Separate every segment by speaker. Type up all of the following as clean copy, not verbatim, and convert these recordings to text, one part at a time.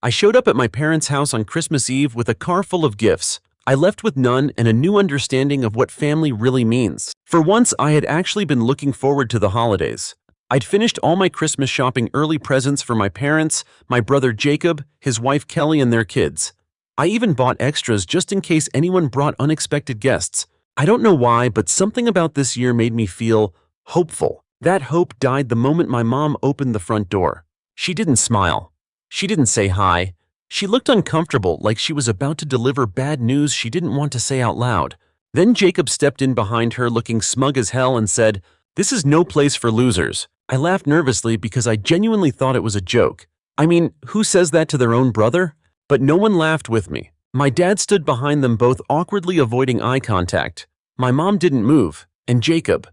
Speaker 1: I showed up at my parents' house on Christmas Eve with a car full of gifts. I left with none and a new understanding of what family really means. For once, I had actually been looking forward to the holidays. I'd finished all my Christmas shopping early presents for my parents, my brother Jacob, his wife Kelly, and their kids. I even bought extras just in case anyone brought unexpected guests. I don't know why, but something about this year made me feel hopeful. That hope died the moment my mom opened the front door. She didn't smile. She didn't say hi. She looked uncomfortable, like she was about to deliver bad news she didn't want to say out loud. Then Jacob stepped in behind her looking smug as hell and said, "This is no place for losers." I laughed nervously because I genuinely thought it was a joke. I mean, who says that to their own brother? But no one laughed with me. My dad stood behind them both, awkwardly avoiding eye contact. My mom didn't move, and Jacob,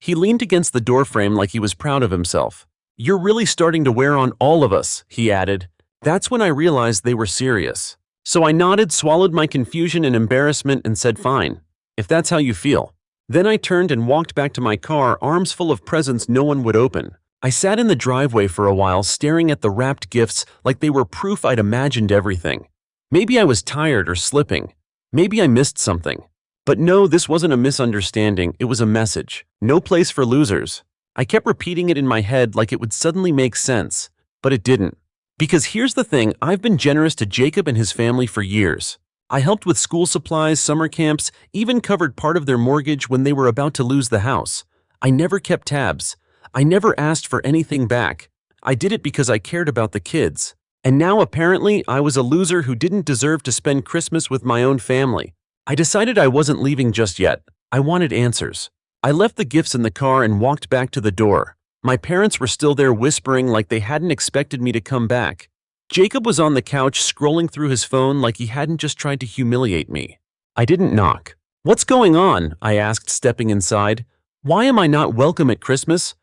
Speaker 1: he leaned against the doorframe like he was proud of himself. "You're really starting to wear on all of us," he added. That's when I realized they were serious. So I nodded, swallowed my confusion and embarrassment, and said, "Fine, if that's how you feel." Then I turned and walked back to my car, arms full of presents no one would open. I sat in the driveway for a while, staring at the wrapped gifts like they were proof I'd imagined everything. Maybe I was tired or slipping. Maybe I missed something. But no, this wasn't a misunderstanding, it was a message. No place for losers. I kept repeating it in my head like it would suddenly make sense, but it didn't. Because here's the thing, I've been generous to Jacob and his family for years. I helped with school supplies, summer camps, even covered part of their mortgage when they were about to lose the house. I never kept tabs. I never asked for anything back. I did it because I cared about the kids. And now apparently I was a loser who didn't deserve to spend Christmas with my own family. I decided I wasn't leaving just yet. I wanted answers. I left the gifts in the car and walked back to the door. My parents were still there, whispering like they hadn't expected me to come back. Jacob was on the couch scrolling through his phone like he hadn't just tried to humiliate me. I didn't knock. "What's going on?" I asked, stepping inside. "Why am I not welcome at Christmas?"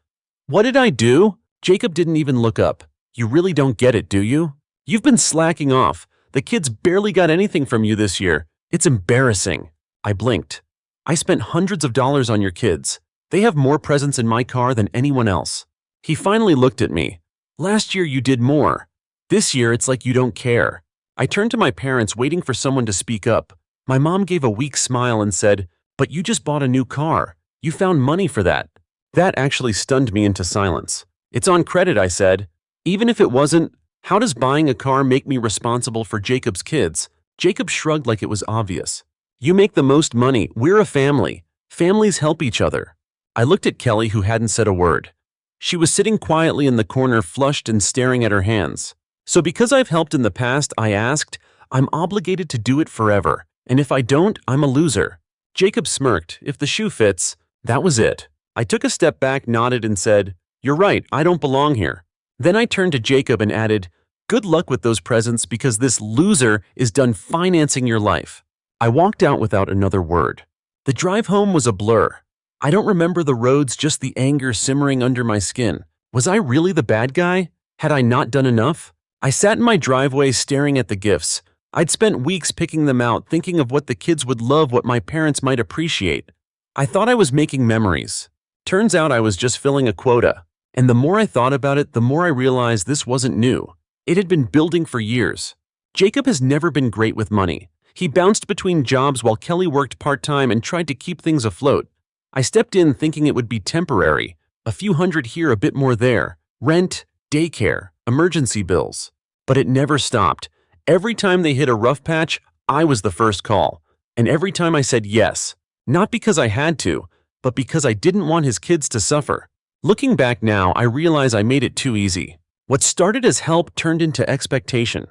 Speaker 1: "What did I do?" Jacob didn't even look up. "You really don't get it, do you? You've been slacking off. The kids barely got anything from you this year. It's embarrassing." I blinked. "I spent hundreds of dollars on your kids. They have more presents in my car than anyone else." He finally looked at me. "Last year you did more. This year it's like you don't care." I turned to my parents, waiting for someone to speak up. My mom gave a weak smile and said, "But you just bought a new car. You found money for that." That actually stunned me into silence. "It's on credit," I said. "Even if it wasn't, how does buying a car make me responsible for Jacob's kids?" Jacob shrugged like it was obvious. "You make the most money. We're a family. Families help each other." I looked at Kelly, who hadn't said a word. She was sitting quietly in the corner, flushed and staring at her hands. "So because I've helped in the past," I asked, "I'm obligated to do it forever. And if I don't, I'm a loser." Jacob smirked. "If the shoe fits." That was it. I took a step back, nodded, and said, "You're right, I don't belong here." Then I turned to Jacob and added, "Good luck with those presents, because this loser is done financing your life." I walked out without another word. The drive home was a blur. I don't remember the roads, just the anger simmering under my skin. Was I really the bad guy? Had I not done enough? I sat in my driveway staring at the gifts. I'd spent weeks picking them out, thinking of what the kids would love, what my parents might appreciate. I thought I was making memories. Turns out I was just filling a quota. And the more I thought about it, the more I realized this wasn't new. It had been building for years. Jacob has never been great with money. He bounced between jobs while Kelly worked part-time and tried to keep things afloat. I stepped in thinking it would be temporary, a few hundred here, a bit more there, rent, daycare, emergency bills. But it never stopped. Every time they hit a rough patch, I was the first call. And every time I said yes, not because I had to, but because I didn't want his kids to suffer. Looking back now, I realize I made it too easy. What started as help turned into expectation.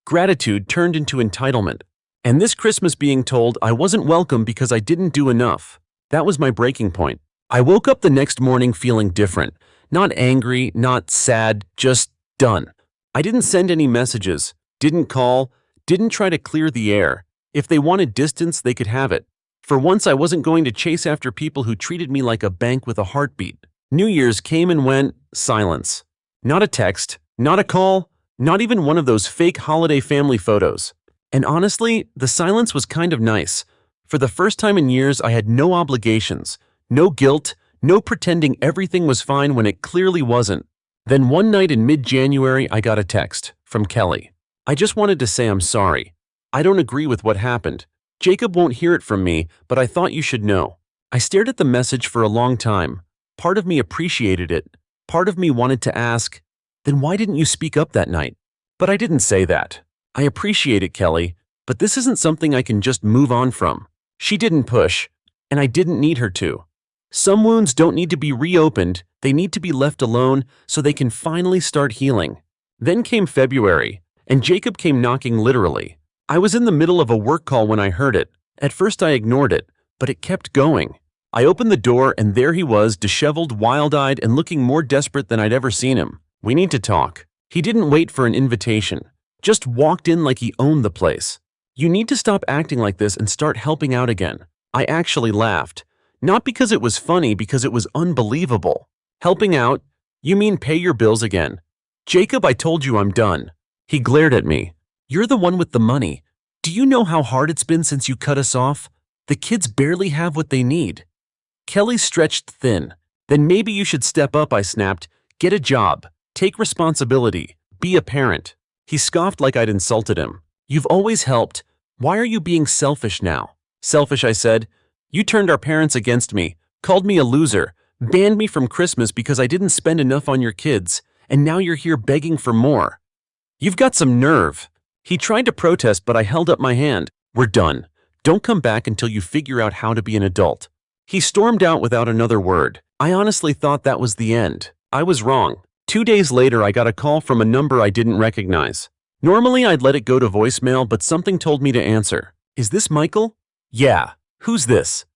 Speaker 1: Gratitude turned into entitlement. And this Christmas being told I wasn't welcome because I didn't do enough. That was my breaking point. I woke up the next morning feeling different. Not angry, not sad, just done. I didn't send any messages, didn't call, didn't try to clear the air. If they wanted distance, they could have it. For once, I wasn't going to chase after people who treated me like a bank with a heartbeat. New Year's came and went, silence. Not a text, not a call, not even one of those fake holiday family photos. And honestly, the silence was kind of nice. For the first time in years, I had no obligations, no guilt, no pretending everything was fine when it clearly wasn't. Then one night in mid-January, I got a text from Kelly. I just wanted to say I'm sorry. I don't agree with what happened. Jacob won't hear it from me, but I thought you should know. I stared at the message for a long time. Part of me appreciated it. Part of me wanted to ask, then why didn't you speak up that night? But I didn't say that. I appreciate it, Kelly, but this isn't something I can just move on from. She didn't push, and I didn't need her to. Some wounds don't need to be reopened, they need to be left alone so they can finally start healing. Then came February, and Jacob came knocking literally. I was in the middle of a work call when I heard it. At first I ignored it, but it kept going. I opened the door and there he was, disheveled, wild-eyed, and looking more desperate than I'd ever seen him. We need to talk. He didn't wait for an invitation. Just walked in like he owned the place. You need to stop acting like this and start helping out again. I actually laughed. Not because it was funny, because it was unbelievable. Helping out? You mean pay your bills again? Jacob, I told you I'm done. He glared at me. You're the one with the money. Do you know how hard it's been since you cut us off? The kids barely have what they need. Kelly stretched thin. Then maybe you should step up, I snapped. Get a job. Take responsibility. Be a parent. He scoffed like I'd insulted him. You've always helped. Why are you being selfish now? Selfish, I said. You turned our parents against me, called me a loser, banned me from Christmas because I didn't spend enough on your kids, and now you're here begging for more. You've got some nerve. He tried to protest, but I held up my hand. We're done. Don't come back until you figure out how to be an adult. He stormed out without another word. I honestly thought that was the end. I was wrong. 2 days later, I got a call from a number I didn't recognize. Normally, I'd let it go to voicemail, but something told me to answer. Is this Michael? Yeah. Who's this?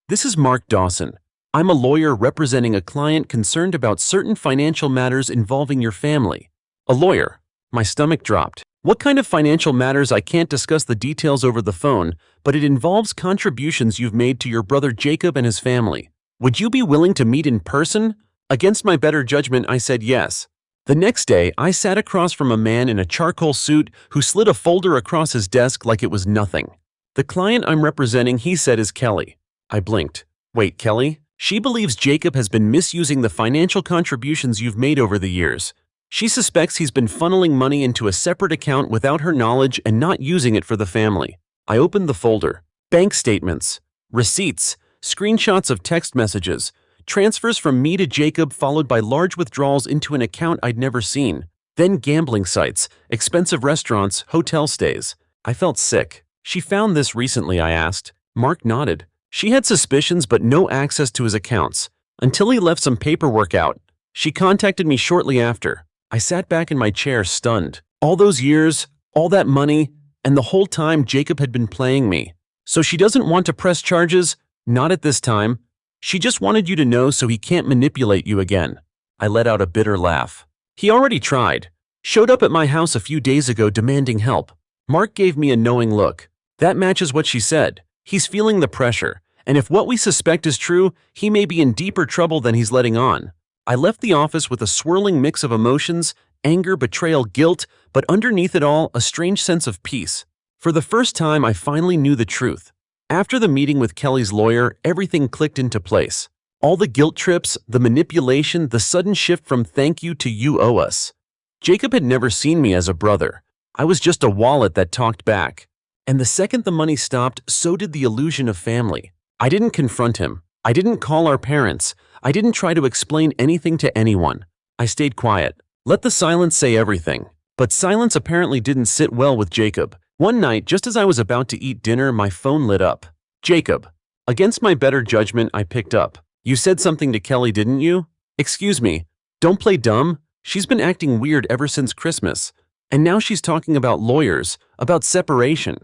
Speaker 1: This is Mark Dawson. I'm a lawyer representing a client concerned about certain financial matters involving your family. A lawyer. My stomach dropped. What kind of financial matters? I can't discuss the details over the phone, but it involves contributions you've made to your brother Jacob and his family. Would you be willing to meet in person? Against my better judgment, I said yes. The next day, I sat across from a man in a charcoal suit who slid a folder across his desk like it was nothing. The client I'm representing, he said, is Kelly. I blinked. Wait, Kelly? She believes Jacob has been misusing the financial contributions you've made over the years. She suspects he's been funneling money into a separate account without her knowledge and not using it for the family. I opened the folder. Bank statements, receipts, screenshots of text messages, transfers from me to Jacob followed by large withdrawals into an account I'd never seen. Then gambling sites, expensive restaurants, hotel stays. I felt sick. She found this recently, I asked. Mark nodded. She had suspicions but no access to his accounts, until he left some paperwork out. She contacted me shortly after. I sat back in my chair stunned. All those years, all that money, and the whole time Jacob had been playing me. So she doesn't want to press charges? Not at this time. She just wanted you to know so he can't manipulate you again. I let out a bitter laugh. He already tried. Showed up at my house a few days ago demanding help. Mark gave me a knowing look. That matches what she said. He's feeling the pressure, and if what we suspect is true, he may be in deeper trouble than he's letting on. I left the office with a swirling mix of emotions, anger, betrayal, guilt, but underneath it all, a strange sense of peace. For the first time, I finally knew the truth. After the meeting with Kelly's lawyer, everything clicked into place. All the guilt trips, the manipulation, the sudden shift from thank you to you owe us. Jacob had never seen me as a brother. I was just a wallet that talked back. And the second the money stopped, so did the illusion of family. I didn't confront him. I didn't call our parents. I didn't try to explain anything to anyone. I stayed quiet. Let the silence say everything. But silence apparently didn't sit well with Jacob. One night, just as I was about to eat dinner, my phone lit up. Jacob. Against my better judgment, I picked up. You said something to Kelly, didn't you? Excuse me. Don't play dumb. She's been acting weird ever since Christmas. And now she's talking about lawyers, about separation.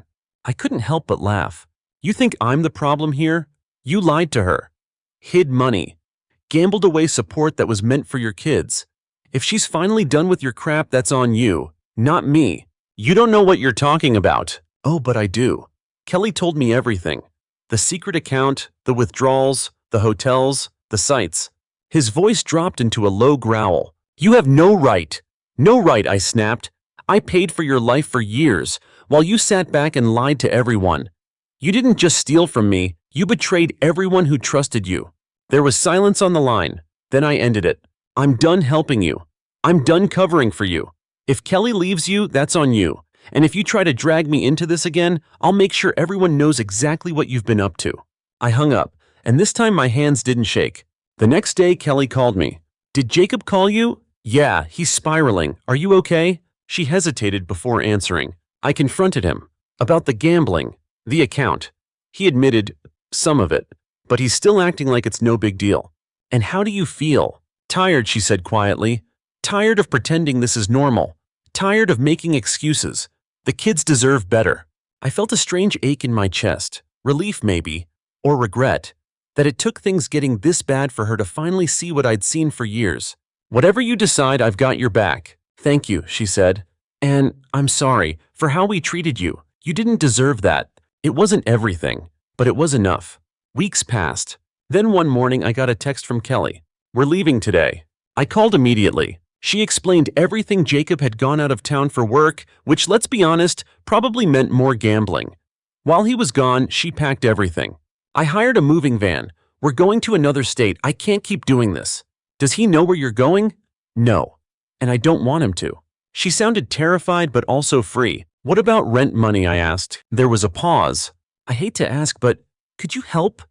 Speaker 1: I couldn't help but laugh. You think I'm the problem here? You lied to her. Hid money. Gambled away support that was meant for your kids. If she's finally done with your crap, that's on you, not me. You don't know what you're talking about. Oh, but I do. Kelly told me everything. The secret account, the withdrawals, the hotels, the sites. His voice dropped into a low growl. You have no right. No right, I snapped. I paid for your life for years, while you sat back and lied to everyone. You didn't just steal from me, you betrayed everyone who trusted you. There was silence on the line. Then I ended it. I'm done helping you. I'm done covering for you. If Kelly leaves you, that's on you. And if you try to drag me into this again, I'll make sure everyone knows exactly what you've been up to." I hung up, and this time my hands didn't shake. The next day, Kelly called me. "Did Jacob call you?" "Yeah, he's spiraling. Are you okay?" She hesitated before answering. I confronted him. About the gambling, the account. He admitted some of it, but he's still acting like it's no big deal. "And how do you feel?" "Tired," she said quietly. "Tired of pretending this is normal. Tired of making excuses. The kids deserve better." I felt a strange ache in my chest, relief maybe, or regret, that it took things getting this bad for her to finally see what I'd seen for years. "Whatever you decide, I've got your back." "Thank you," she said. "And I'm sorry for how we treated you. You didn't deserve that. It wasn't everything, but it was enough." Weeks passed. Then one morning I got a text from Kelly. "We're leaving today." I called immediately. She explained everything. Jacob had gone out of town for work, which, let's be honest, probably meant more gambling. While he was gone, she packed everything. "I hired a moving van. We're going to another state. I can't keep doing this." "Does he know where you're going?" "No. And I don't want him to." She sounded terrified but also free. "What about rent money?" I asked. There was a pause. "I hate to ask, but could you help?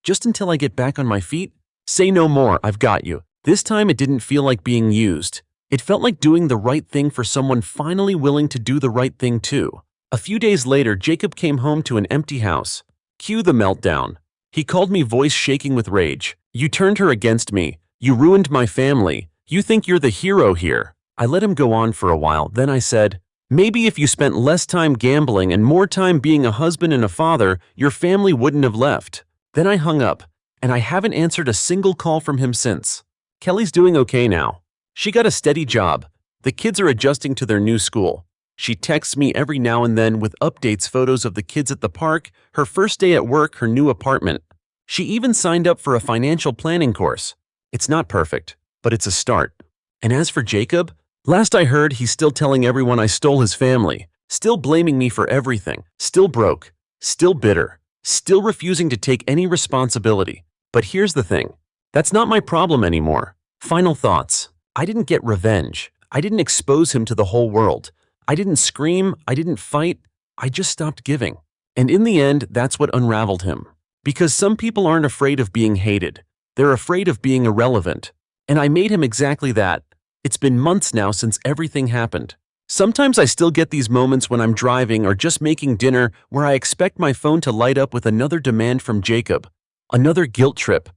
Speaker 1: Just until I get back on my feet?" "Say no more. I've got you." This time it didn't feel like being used. It felt like doing the right thing for someone finally willing to do the right thing too. A few days later, Jacob came home to an empty house. Cue the meltdown. He called me, voice shaking with rage. "You turned her against me. You ruined my family. You think you're the hero here." I let him go on for a while, then I said, "Maybe if you spent less time gambling and more time being a husband and a father, your family wouldn't have left." Then I hung up, and I haven't answered a single call from him since. Kelly's doing okay now. She got a steady job. The kids are adjusting to their new school. She texts me every now and then with updates, photos of the kids at the park, her first day at work, her new apartment. She even signed up for a financial planning course. It's not perfect, but it's a start. And as for Jacob, last I heard, he's still telling everyone I stole his family, still blaming me for everything, still broke, still bitter, still refusing to take any responsibility. But here's the thing. That's not my problem anymore. Final thoughts. I didn't get revenge. I didn't expose him to the whole world. I didn't scream. I didn't fight. I just stopped giving. And in the end, that's what unraveled him. Because some people aren't afraid of being hated. They're afraid of being irrelevant. And I made him exactly that. It's been months now since everything happened. Sometimes I still get these moments when I'm driving or just making dinner where I expect my phone to light up with another demand from Jacob. Another guilt trip.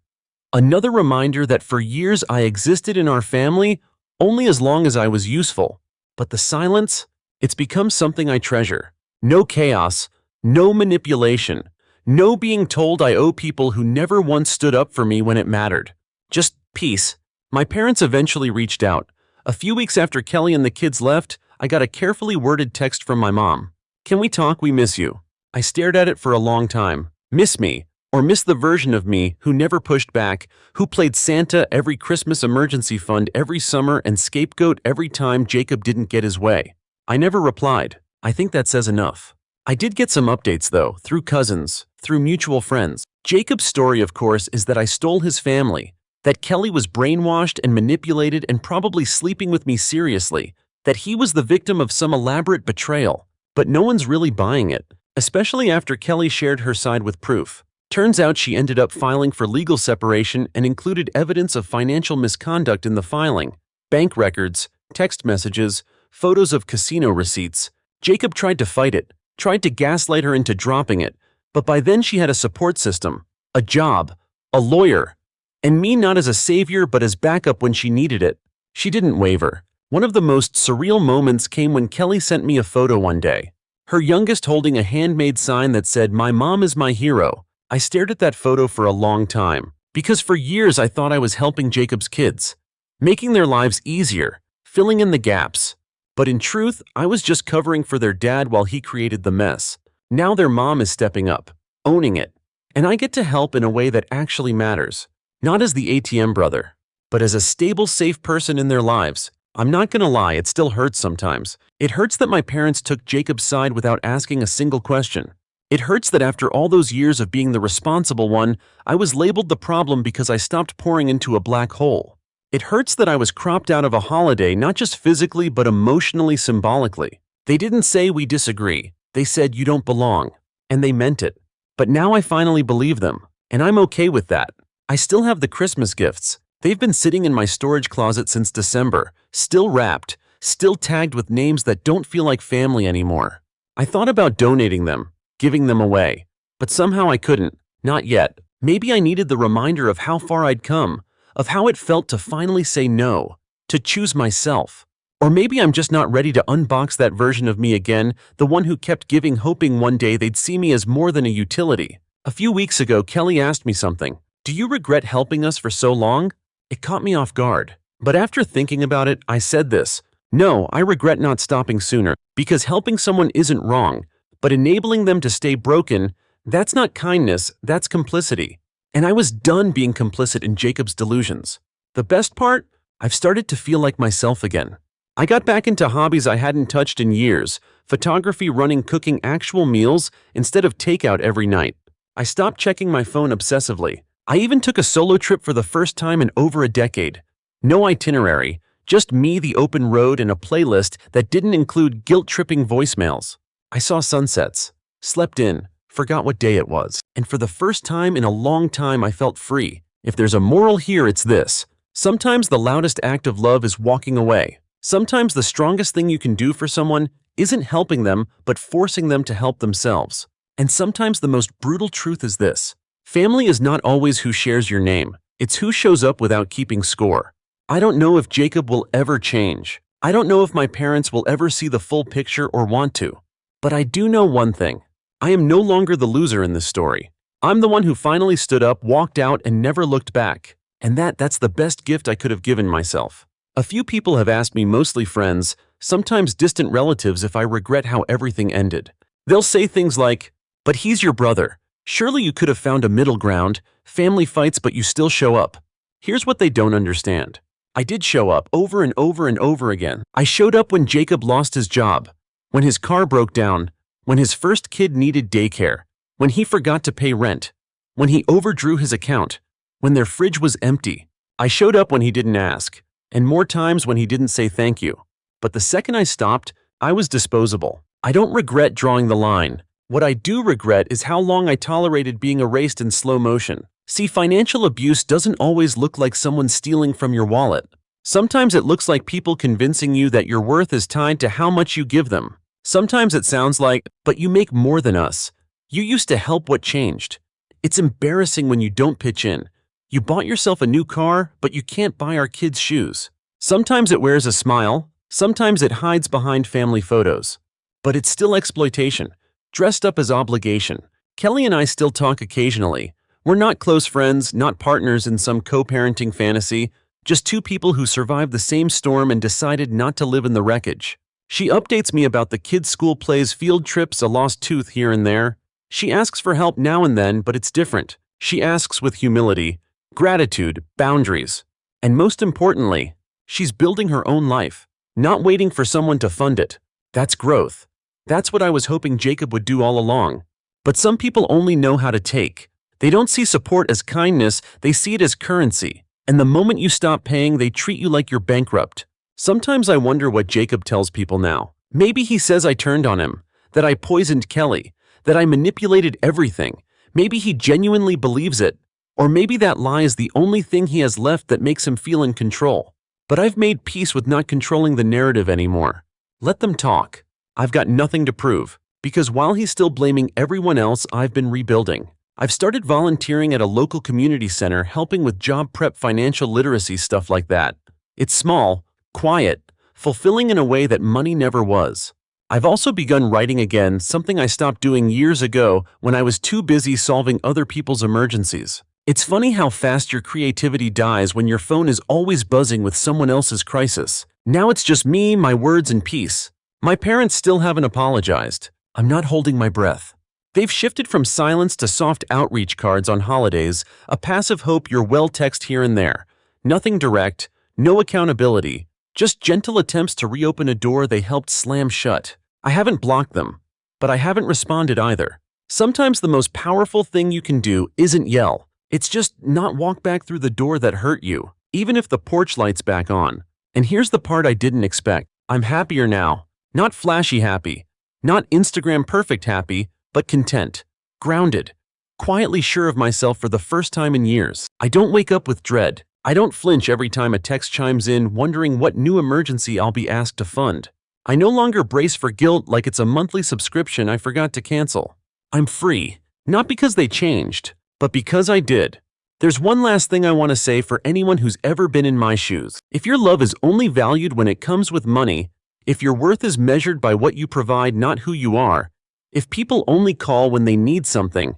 Speaker 1: Another reminder that for years I existed in our family only as long as I was useful. But the silence, it's become something I treasure. No chaos, no manipulation, no being told I owe people who never once stood up for me when it mattered. Just peace. My parents eventually reached out. A few weeks after Kelly and the kids left, I got a carefully worded text from my mom. "Can we talk? We miss you." I stared at it for a long time. Miss me? Or miss the version of me who never pushed back, who played Santa every Christmas, emergency fund every summer, and scapegoat every time Jacob didn't get his way? I never replied. I think that says enough. I did get some updates though, through cousins, through mutual friends. Jacob's story, of course, is that I stole his family, that Kelly was brainwashed and manipulated and probably sleeping with me seriously, that he was the victim of some elaborate betrayal. But no one's really buying it, especially after Kelly shared her side with proof. Turns out she ended up filing for legal separation and included evidence of financial misconduct in the filing. Bank records, text messages, photos of casino receipts. Jacob tried to fight it, tried to gaslight her into dropping it, but by then she had a support system, a job, a lawyer, and me not as a savior but as backup when she needed it. She didn't waver. One of the most surreal moments came when Kelly sent me a photo one day. Her youngest holding a handmade sign that said, "My mom is my hero." I stared at that photo for a long time, because for years I thought I was helping Jacob's kids, making their lives easier, filling in the gaps. But in truth, I was just covering for their dad while he created the mess. Now their mom is stepping up, owning it, and I get to help in a way that actually matters. Not as the ATM brother, but as a stable, safe person in their lives. I'm not gonna lie, it still hurts sometimes. It hurts that my parents took Jacob's side without asking a single question. It hurts that after all those years of being the responsible one, I was labeled the problem because I stopped pouring into a black hole. It hurts that I was cropped out of a holiday, not just physically but emotionally, symbolically. They didn't say we disagree. They said you don't belong. And they meant it. But now I finally believe them. And I'm okay with that. I still have the Christmas gifts. They've been sitting in my storage closet since December, still wrapped, still tagged with names that don't feel like family anymore. I thought about donating them, giving them away. But somehow I couldn't. Not yet. Maybe I needed the reminder of how far I'd come, of how it felt to finally say no, to choose myself. Or maybe I'm just not ready to unbox that version of me again, the one who kept giving, hoping one day they'd see me as more than a utility. A few weeks ago, Kelly asked me something. Do you regret helping us for so long? It caught me off guard. But after thinking about it, I said this. No, I regret not stopping sooner, because helping someone isn't wrong, but enabling them to stay broken, that's not kindness, that's complicity. And I was done being complicit in Jacob's delusions. The best part? I've started to feel like myself again. I got back into hobbies I hadn't touched in years, photography, running, cooking actual meals instead of takeout every night. I stopped checking my phone obsessively. I even took a solo trip for the first time in over a decade. No itinerary, just me, the open road, and a playlist that didn't include guilt-tripping voicemails. I saw sunsets, slept in, forgot what day it was, and for the first time in a long time I felt free. If there's a moral here, it's this. Sometimes the loudest act of love is walking away. Sometimes the strongest thing you can do for someone isn't helping them, but forcing them to help themselves. And sometimes the most brutal truth is this. Family is not always who shares your name. It's who shows up without keeping score. I don't know if Jacob will ever change. I don't know if my parents will ever see the full picture or want to. But I do know one thing. I am no longer the loser in this story. I'm the one who finally stood up, walked out, and never looked back. And that's the best gift I could have given myself. A few people have asked me, mostly friends, sometimes distant relatives, if I regret how everything ended. They'll say things like, but he's your brother. Surely you could have found a middle ground, family fights, but you still show up. Here's what they don't understand. I did show up over and over and over again. I showed up when Jacob lost his job, when his car broke down, when his first kid needed daycare, when he forgot to pay rent, when he overdrew his account, when their fridge was empty. I showed up when he didn't ask, and more times when he didn't say thank you. But the second I stopped, I was disposable. I don't regret drawing the line. What I do regret is how long I tolerated being erased in slow motion. See, financial abuse doesn't always look like someone stealing from your wallet. Sometimes it looks like people convincing you that your worth is tied to how much you give them. Sometimes it sounds like, but you make more than us. You used to help, what changed? It's embarrassing when you don't pitch in. You bought yourself a new car, but you can't buy our kids shoes. Sometimes it wears a smile, sometimes it hides behind family photos. But it's still exploitation, dressed up as obligation. Kelly and I still talk occasionally. We're not close friends, not partners in some co-parenting fantasy, just two people who survived the same storm and decided not to live in the wreckage. She updates me about the kids' school plays, field trips, a lost tooth here and there. She asks for help now and then, but it's different. She asks with humility, gratitude, boundaries. And most importantly, she's building her own life, not waiting for someone to fund it. That's growth. That's what I was hoping Jacob would do all along. But some people only know how to take. They don't see support as kindness, they see it as currency. And the moment you stop paying, they treat you like you're bankrupt. Sometimes I wonder what Jacob tells people now. Maybe he says I turned on him, that I poisoned Kelly, that I manipulated everything. Maybe he genuinely believes it. Or maybe that lie is the only thing he has left that makes him feel in control. But I've made peace with not controlling the narrative anymore. Let them talk. I've got nothing to prove. Because while he's still blaming everyone else, I've been rebuilding. I've started volunteering at a local community center, helping with job prep, financial literacy, stuff like that. It's small, quiet, fulfilling in a way that money never was. I've also begun writing again, something I stopped doing years ago when I was too busy solving other people's emergencies. It's funny how fast your creativity dies when your phone is always buzzing with someone else's crisis. Now it's just me, my words, and peace. My parents still haven't apologized. I'm not holding my breath. They've shifted from silence to soft outreach cards on holidays, a passive hope you're well text here and there. Nothing direct, no accountability, just gentle attempts to reopen a door they helped slam shut. I haven't blocked them, but I haven't responded either. Sometimes the most powerful thing you can do isn't yell. It's just not walk back through the door that hurt you, even if the porch light's back on. And here's the part I didn't expect. I'm happier now. Not flashy happy, not Instagram perfect happy, but content, grounded, quietly sure of myself for the first time in years. I don't wake up with dread. I don't flinch every time a text chimes in, wondering what new emergency I'll be asked to fund. I no longer brace for guilt like it's a monthly subscription I forgot to cancel. I'm free, not because they changed, but because I did. There's one last thing I want to say for anyone who's ever been in my shoes. If your love is only valued when it comes with money, if your worth is measured by what you provide, not who you are, if people only call when they need something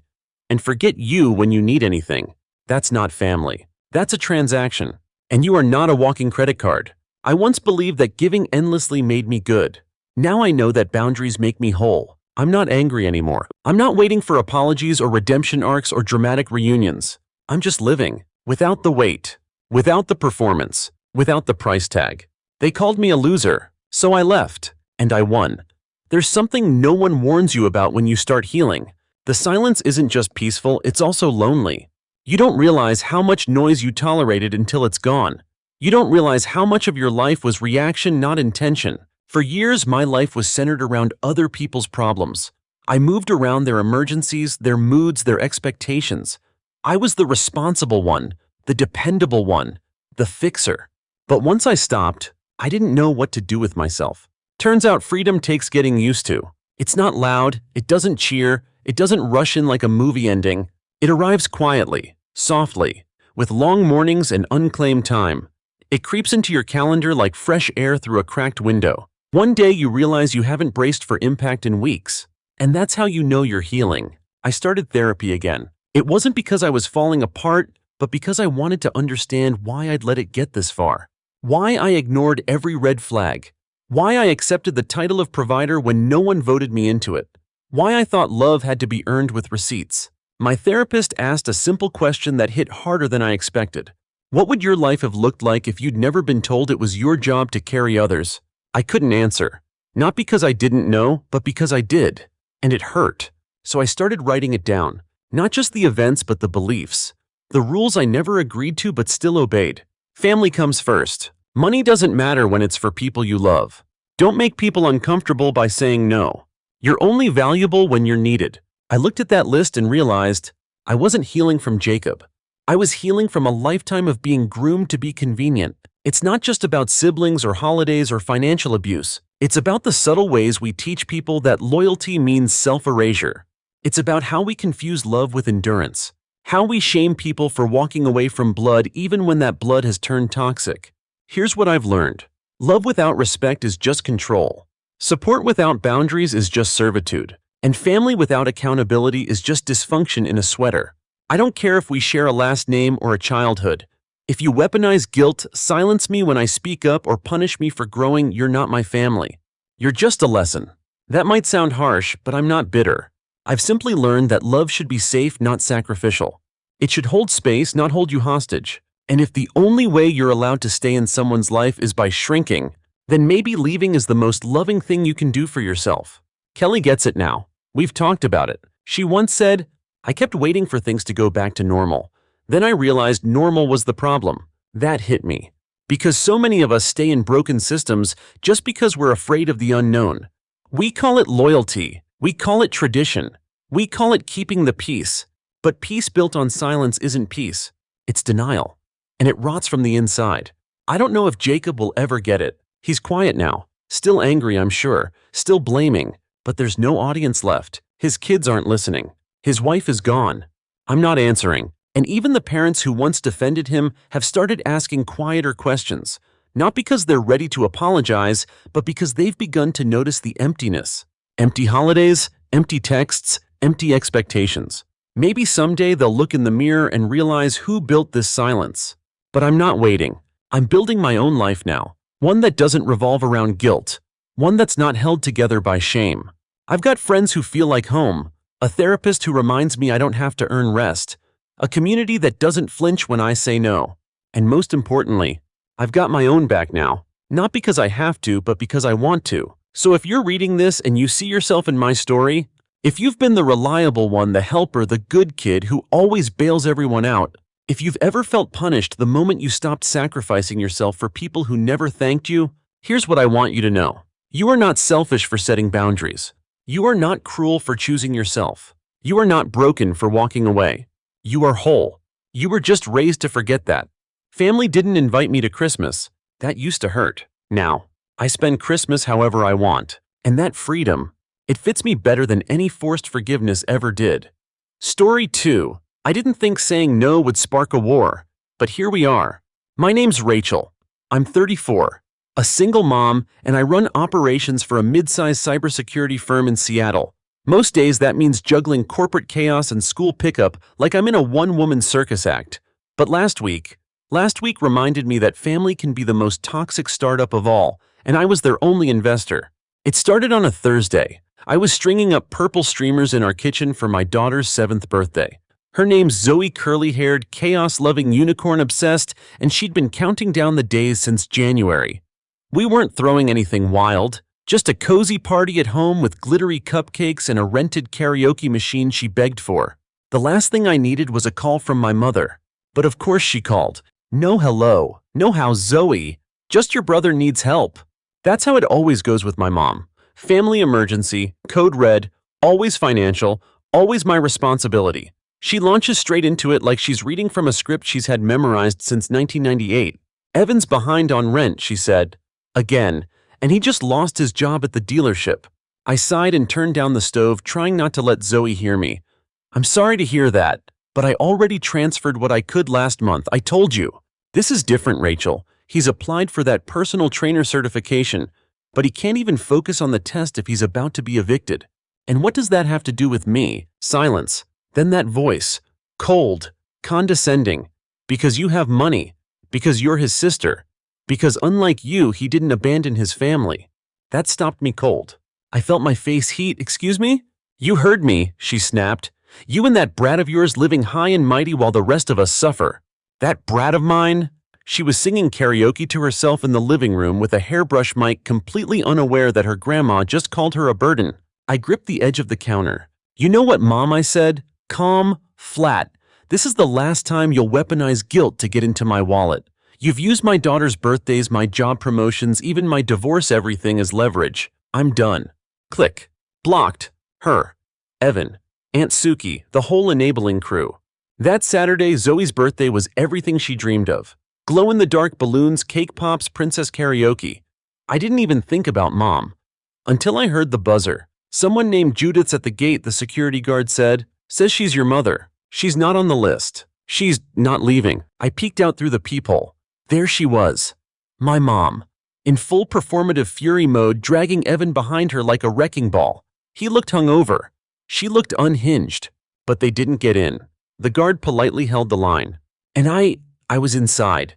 Speaker 1: and forget you when you need anything, that's not family. That's a transaction, and you are not a walking credit card. I once believed that giving endlessly made me good. Now I know that boundaries make me whole. I'm not angry anymore. I'm not waiting for apologies or redemption arcs or dramatic reunions. I'm just living, without the weight, without the performance, without the price tag. They called me a loser, so I left, and I won. There's something no one warns you about when you start healing. The silence isn't just peaceful, it's also lonely. You don't realize how much noise you tolerated until it's gone. You don't realize how much of your life was reaction, not intention. For years, my life was centered around other people's problems. I moved around their emergencies, their moods, their expectations. I was the responsible one, the dependable one, the fixer. But once I stopped, I didn't know what to do with myself. Turns out freedom takes getting used to. It's not loud, it doesn't cheer, it doesn't rush in like a movie ending. It arrives quietly, softly, with long mornings and unclaimed time. It creeps into your calendar like fresh air through a cracked window. One day you realize you haven't braced for impact in weeks, and that's how you know you're healing. I started therapy again. It wasn't because I was falling apart, but because I wanted to understand why I'd let it get this far. Why I ignored every red flag. Why I accepted the title of provider when no one voted me into it. Why I thought love had to be earned with receipts. My therapist asked a simple question that hit harder than I expected. What would your life have looked like if you'd never been told it was your job to carry others? I couldn't answer. Not because I didn't know, but because I did. And it hurt. So I started writing it down. Not just the events, but the beliefs. The rules I never agreed to but still obeyed. Family comes first. Money doesn't matter when it's for people you love. Don't make people uncomfortable by saying no. You're only valuable when you're needed. I looked at that list and realized I wasn't healing from Jacob. I was healing from a lifetime of being groomed to be convenient. It's not just about siblings or holidays or financial abuse. It's about the subtle ways we teach people that loyalty means self-erasure. It's about how we confuse love with endurance. How we shame people for walking away from blood even when that blood has turned toxic. Here's what I've learned. Love without respect is just control. Support without boundaries is just servitude. And family without accountability is just dysfunction in a sweater. I don't care if we share a last name or a childhood. If you weaponize guilt, silence me when I speak up, or punish me for growing, you're not my family. You're just a lesson. That might sound harsh, but I'm not bitter. I've simply learned that love should be safe, not sacrificial. It should hold space, not hold you hostage. And if the only way you're allowed to stay in someone's life is by shrinking, then maybe leaving is the most loving thing you can do for yourself. Kelly gets it now. We've talked about it. She once said, I kept waiting for things to go back to normal. Then I realized normal was the problem. That hit me. Because so many of us stay in broken systems just because we're afraid of the unknown. We call it loyalty. We call it tradition. We call it keeping the peace. But peace built on silence isn't peace. It's denial. And it rots from the inside. I don't know if Jacob will ever get it. He's quiet now. Still angry, I'm sure. Still blaming. But there's no audience left. His kids aren't listening. His wife is gone. I'm not answering. And even the parents who once defended him have started asking quieter questions. Not because they're ready to apologize, but because they've begun to notice the emptiness. Empty holidays, empty texts, empty expectations. Maybe someday they'll look in the mirror and realize who built this silence. But I'm not waiting. I'm building my own life now. One that doesn't revolve around guilt. One that's not held together by shame. I've got friends who feel like home. A therapist who reminds me I don't have to earn rest. A community that doesn't flinch when I say no. And most importantly, I've got my own back now. Not because I have to, but because I want to. So if you're reading this and you see yourself in my story, if you've been the reliable one, the helper, the good kid who always bails everyone out, if you've ever felt punished the moment you stopped sacrificing yourself for people who never thanked you, here's what I want you to know. You are not selfish for setting boundaries. You are not cruel for choosing yourself. You are not broken for walking away. You are whole. You were just raised to forget that. Family didn't invite me to Christmas. That used to hurt. Now, I spend Christmas however I want. And that freedom, it fits me better than any forced forgiveness ever did. Story 2. I didn't think saying no would spark a war, but here we are. My name's Rachel. I'm 34, a single mom, and I run operations for a mid-sized cybersecurity firm in Seattle. Most days that means juggling corporate chaos and school pickup like I'm in a one-woman circus act. But last week reminded me that family can be the most toxic startup of all, and I was their only investor. It started on a Thursday. I was stringing up purple streamers in our kitchen for my daughter's 7th birthday. Her name's Zoe, curly-haired, chaos-loving, unicorn-obsessed, and she'd been counting down the days since January. We weren't throwing anything wild, just a cozy party at home with glittery cupcakes and a rented karaoke machine she begged for. The last thing I needed was a call from my mother. But of course she called. No hello, no how Zoe, just your brother needs help. That's how it always goes with my mom. Family emergency, code red, always financial, always my responsibility. She launches straight into it like she's reading from a script she's had memorized since 1998. Evan's behind on rent, she said. Again, and he just lost his job at the dealership. I sighed and turned down the stove, trying not to let Zoe hear me. I'm sorry to hear that, but I already transferred what I could last month. I told you. This is different, Rachel. He's applied for that personal trainer certification, but he can't even focus on the test if he's about to be evicted. And what does that have to do with me? Silence. Then that voice. Cold. Condescending. Because you have money. Because you're his sister. Because unlike you, he didn't abandon his family. That stopped me cold. I felt my face heat. Excuse me? You heard me, she snapped. You and that brat of yours living high and mighty while the rest of us suffer. That brat of mine? She was singing karaoke to herself in the living room with a hairbrush mic, completely unaware that her grandma just called her a burden. I gripped the edge of the counter. You know what, Mom, I said? Calm, flat. This is the last time you'll weaponize guilt to get into my wallet. You've used my daughter's birthdays, my job promotions, even my divorce, everything as leverage. I'm done. Click. Blocked. Her. Evan. Aunt Suki, the whole enabling crew. That Saturday, Zoe's birthday was everything she dreamed of. Glow-in-the-dark balloons, cake pops, princess karaoke. I didn't even think about Mom. Until I heard the buzzer. Someone named Judith's at the gate, the security guard said. Says she's your mother. She's not on the list. She's not leaving. I peeked out through the peephole. There she was. My mom. In full performative fury mode, dragging Evan behind her like a wrecking ball. He looked hungover. She looked unhinged. But they didn't get in. The guard politely held the line. And I was inside.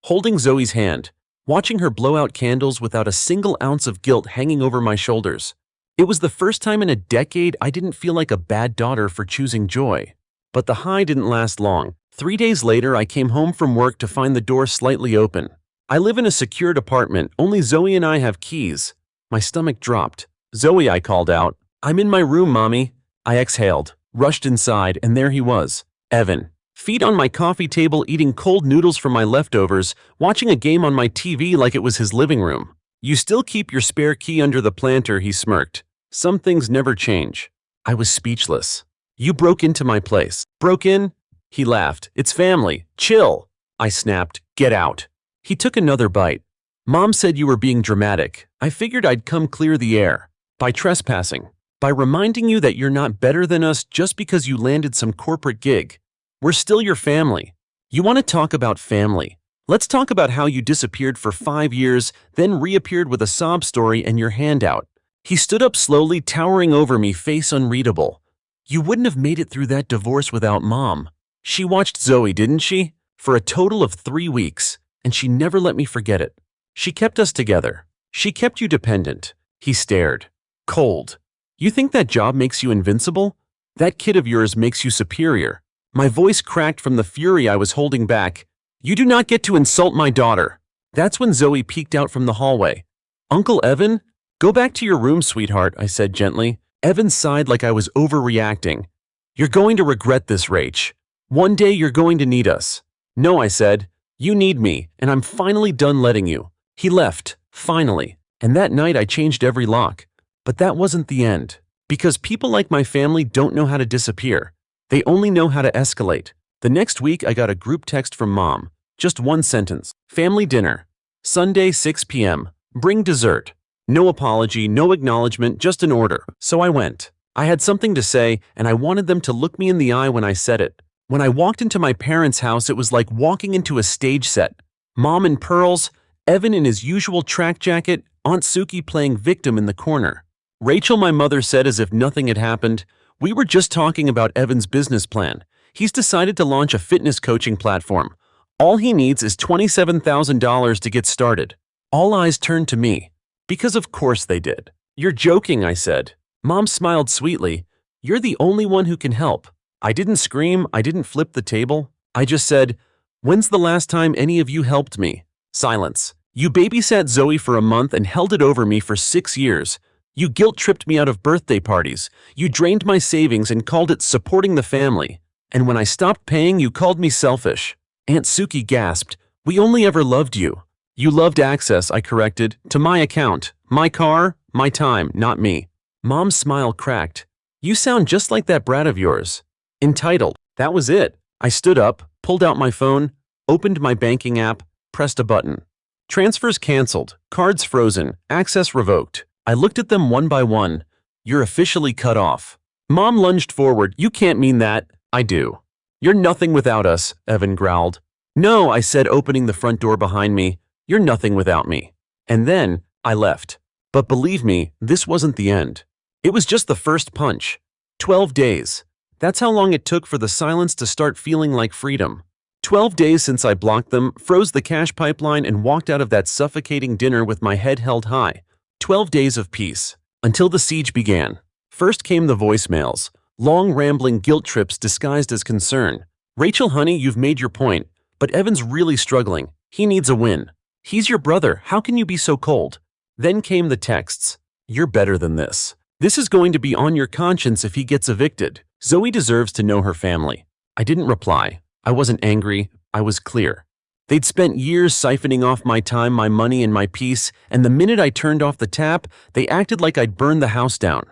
Speaker 1: Holding Zoe's hand. Watching her blow out candles without a single ounce of guilt hanging over my shoulders. It was the first time in a decade I didn't feel like a bad daughter for choosing joy. But the high didn't last long. 3 days later, I came home from work to find the door slightly open. I live in a secured apartment. Only Zoe and I have keys. My stomach dropped. Zoe, I called out. I'm in my room, Mommy. I exhaled, rushed inside, and there he was. Evan. Feet on my coffee table, eating cold noodles from my leftovers, watching a game on my TV like it was his living room. You still keep your spare key under the planter, he smirked. Some things never change. I was speechless. You broke into my place. Broke in? He laughed. It's family. Chill. I snapped. Get out. He took another bite. Mom said you were being dramatic. I figured I'd come clear the air. By trespassing. By reminding you that you're not better than us just because you landed some corporate gig. We're still your family. You want to talk about family? Let's talk about how you disappeared for 5 years, then reappeared with a sob story and your hand out. He stood up slowly, towering over me, face unreadable. You wouldn't have made it through that divorce without Mom. She watched Zoe, didn't she? For a total of 3 weeks, and she never let me forget it. She kept us together. She kept you dependent. He stared. Cold. You think that job makes you invincible? That kid of yours makes you superior. My voice cracked from the fury I was holding back. You do not get to insult my daughter. That's when Zoe peeked out from the hallway. Uncle Evan? Go back to your room, sweetheart, I said gently. Evan sighed like I was overreacting. You're going to regret this, Rach. One day you're going to need us. No, I said. You need me, and I'm finally done letting you. He left, finally. And that night I changed every lock. But that wasn't the end. Because people like my family don't know how to disappear. They only know how to escalate. The next week I got a group text from Mom. Just one sentence. Family dinner. Sunday 6 p.m. Bring dessert. No apology, no acknowledgement, just an order. So I went. I had something to say, and I wanted them to look me in the eye when I said it. When I walked into my parents' house, it was like walking into a stage set. Mom in pearls, Evan in his usual track jacket, Aunt Suki playing victim in the corner. Rachel, my mother, said as if nothing had happened, "We were just talking about Evan's business plan. He's decided to launch a fitness coaching platform. All he needs is $27,000 to get started." All eyes turned to me. Because of course they did. "You're joking," I said. Mom smiled sweetly. "You're the only one who can help." I didn't scream, I didn't flip the table. I just said, "When's the last time any of you helped me?" Silence. "You babysat Zoe for a month and held it over me for 6 years. You guilt-tripped me out of birthday parties. You drained my savings and called it supporting the family. And when I stopped paying, you called me selfish." Aunt Suki gasped. "We only ever loved you." "You loved access," I corrected, "to my account, my car, my time, not me." Mom's smile cracked. "You sound just like that brat of yours." Entitled. That was it. I stood up, pulled out my phone, opened my banking app, pressed a button. Transfers canceled, cards frozen, access revoked. I looked at them one by one. "You're officially cut off." Mom lunged forward. "You can't mean that." "I do." "You're nothing without us," Evan growled. "No," I said, opening the front door behind me. "You're nothing without me." And then I left. But believe me, this wasn't the end. It was just the first punch. 12 days. That's how long it took for the silence to start feeling like freedom. 12 days since I blocked them, froze the cash pipeline, and walked out of that suffocating dinner with my head held high. 12 days of peace. Until the siege began. First came the voicemails. Long, rambling guilt trips disguised as concern. "Rachel, honey, you've made your point. But Evan's really struggling. He needs a win. He's your brother. How can you be so cold?" Then came the texts. "You're better than this. This is going to be on your conscience if he gets evicted. Zoe deserves to know her family." I didn't reply. I wasn't angry. I was clear. They'd spent years siphoning off my time, my money, and my peace, and the minute I turned off the tap, they acted like I'd burned the house down.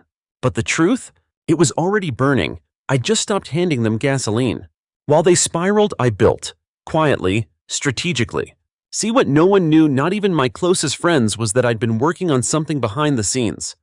Speaker 1: But the truth? It was already burning. I'd just stopped handing them gasoline. While they spiraled, I built. Quietly, strategically. See, what no one knew, not even my closest friends, was that I'd been working on something behind the scenes.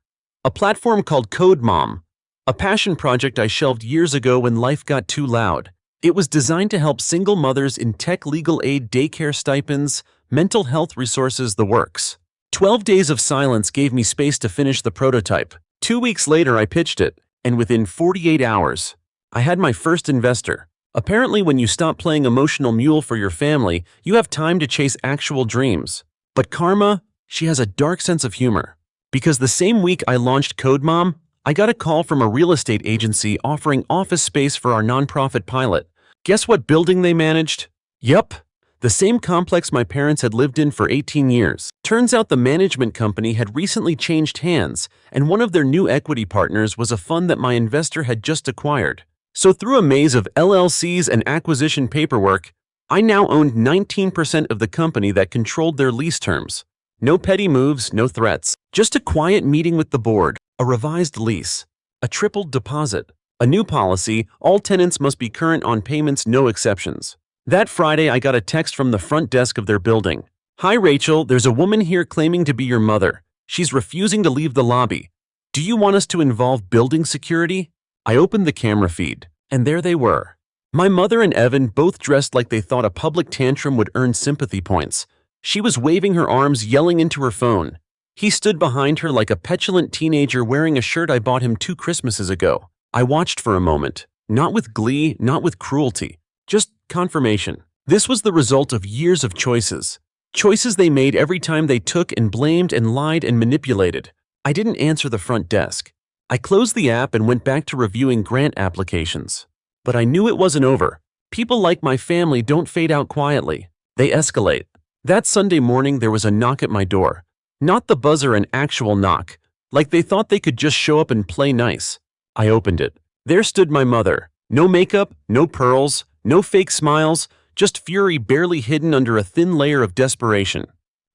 Speaker 1: A platform called Code Mom. A passion project I shelved years ago when life got too loud. It was designed to help single mothers in tech, legal aid, daycare stipends, mental health resources, the works. 12 days of silence gave me space to finish the prototype. 2 weeks later, I pitched it, and within 48 hours, I had my first investor. Apparently, when you stop playing emotional mule for your family, you have time to chase actual dreams. But Karma, she has a dark sense of humor. Because the same week I launched Code Mom, I got a call from a real estate agency offering office space for our nonprofit pilot. Guess what building they managed? Yup, the same complex my parents had lived in for 18 years. Turns out the management company had recently changed hands, and one of their new equity partners was a fund that my investor had just acquired. So through a maze of LLCs and acquisition paperwork, I now owned 19% of the company that controlled their lease terms. No petty moves, no threats. Just a quiet meeting with the board, a revised lease, a tripled deposit, a new policy: all tenants must be current on payments, no exceptions. That Friday, I got a text from the front desk of their building. "Hi Rachel, there's a woman here claiming to be your mother. She's refusing to leave the lobby. Do you want us to involve building security?" I opened the camera feed, and there they were. My mother and Evan, both dressed like they thought a public tantrum would earn sympathy points. She was waving her arms, yelling into her phone. He stood behind her like a petulant teenager wearing a shirt I bought him 2 Christmases ago. I watched for a moment, not with glee, not with cruelty, just confirmation. This was the result of years of choices. Choices they made every time they took and blamed and lied and manipulated. I didn't answer the front desk. I closed the app and went back to reviewing grant applications. But I knew it wasn't over. People like my family don't fade out quietly. They escalate. That Sunday morning, there was a knock at my door. Not the buzzer, an actual knock. Like they thought they could just show up and play nice. I opened it. There stood my mother. No makeup, no pearls, no fake smiles, just fury barely hidden under a thin layer of desperation.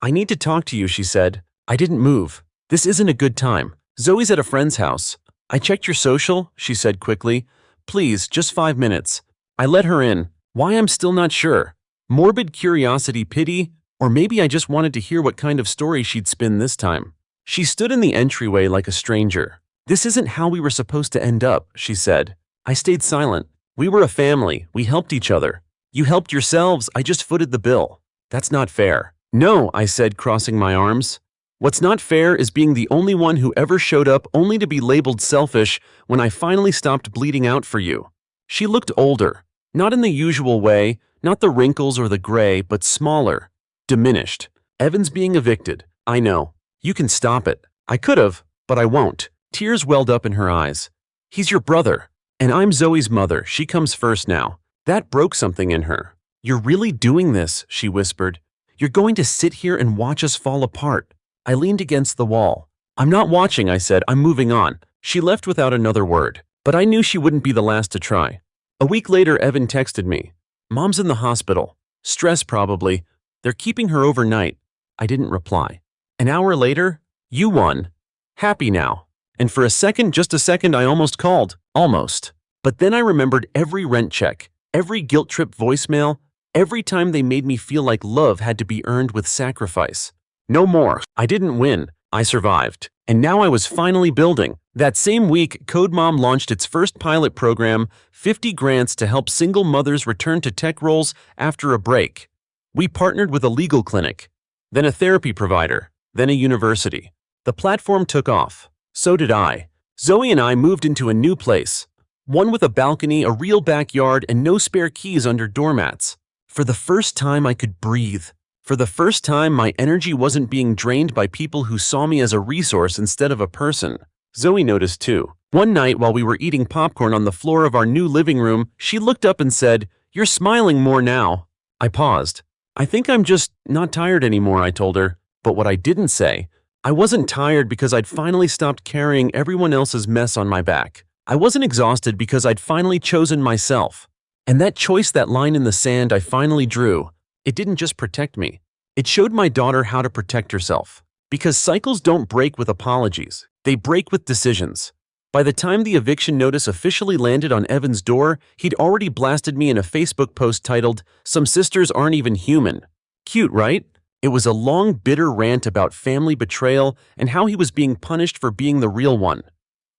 Speaker 1: "I need to talk to you," she said. I didn't move. This isn't a good time. Zoe's at a friend's house. I checked your social, she said quickly. Please, just 5 minutes. I let her in. Why, I'm still not sure. Morbid curiosity, pity, or maybe I just wanted to hear what kind of story she'd spin this time. She stood in the entryway like a stranger. This isn't how we were supposed to end up, she said. I stayed silent. We were a family. We helped each other. You helped yourselves. I just footed the bill. That's not fair. No, I said, crossing my arms. What's not fair is being the only one who ever showed up only to be labeled selfish when I finally stopped bleeding out for you. She looked older. Not in the usual way, not the wrinkles or the gray, but smaller, diminished. Evan's being evicted. I know. You can stop it. I could have, but I won't. Tears welled up in her eyes. He's your brother. And I'm Zoe's mother. She comes first now. That broke something in her. You're really doing this, she whispered. You're going to sit here and watch us fall apart. I leaned against the wall. I'm not watching, I said. I'm moving on. She left without another word. But I knew she wouldn't be the last to try. A week later, Evan texted me. Mom's in the hospital. Stress, probably. They're keeping her overnight. I didn't reply. An hour later, you won. Happy now. And for a second, just a second, I almost called. Almost. But then I remembered every rent check, every guilt trip voicemail, every time they made me feel like love had to be earned with sacrifice. No more. I didn't win. I survived. And now I was finally building. That same week, Code Mom launched its first pilot program, 50 grants to help single mothers return to tech roles after a break. We partnered with a legal clinic, then a therapy provider, then a university. The platform took off. So did I. Zoe and I moved into a new place. One with a balcony, a real backyard, and no spare keys under doormats. For the first time, I could breathe. For the first time, my energy wasn't being drained by people who saw me as a resource instead of a person. Zoe noticed too. One night while we were eating popcorn on the floor of our new living room, she looked up and said, "You're smiling more now." I paused. I think I'm just not tired anymore, I told her. But what I didn't say, I wasn't tired because I'd finally stopped carrying everyone else's mess on my back. I wasn't exhausted because I'd finally chosen myself. And that choice, that line in the sand I finally drew, it didn't just protect me. It showed my daughter how to protect herself. Because cycles don't break with apologies. They break with decisions. By the time the eviction notice officially landed on Evan's door, he'd already blasted me in a Facebook post titled, "Some sisters aren't even human." Cute, right? It was a long, bitter rant about family betrayal and how he was being punished for being the real one.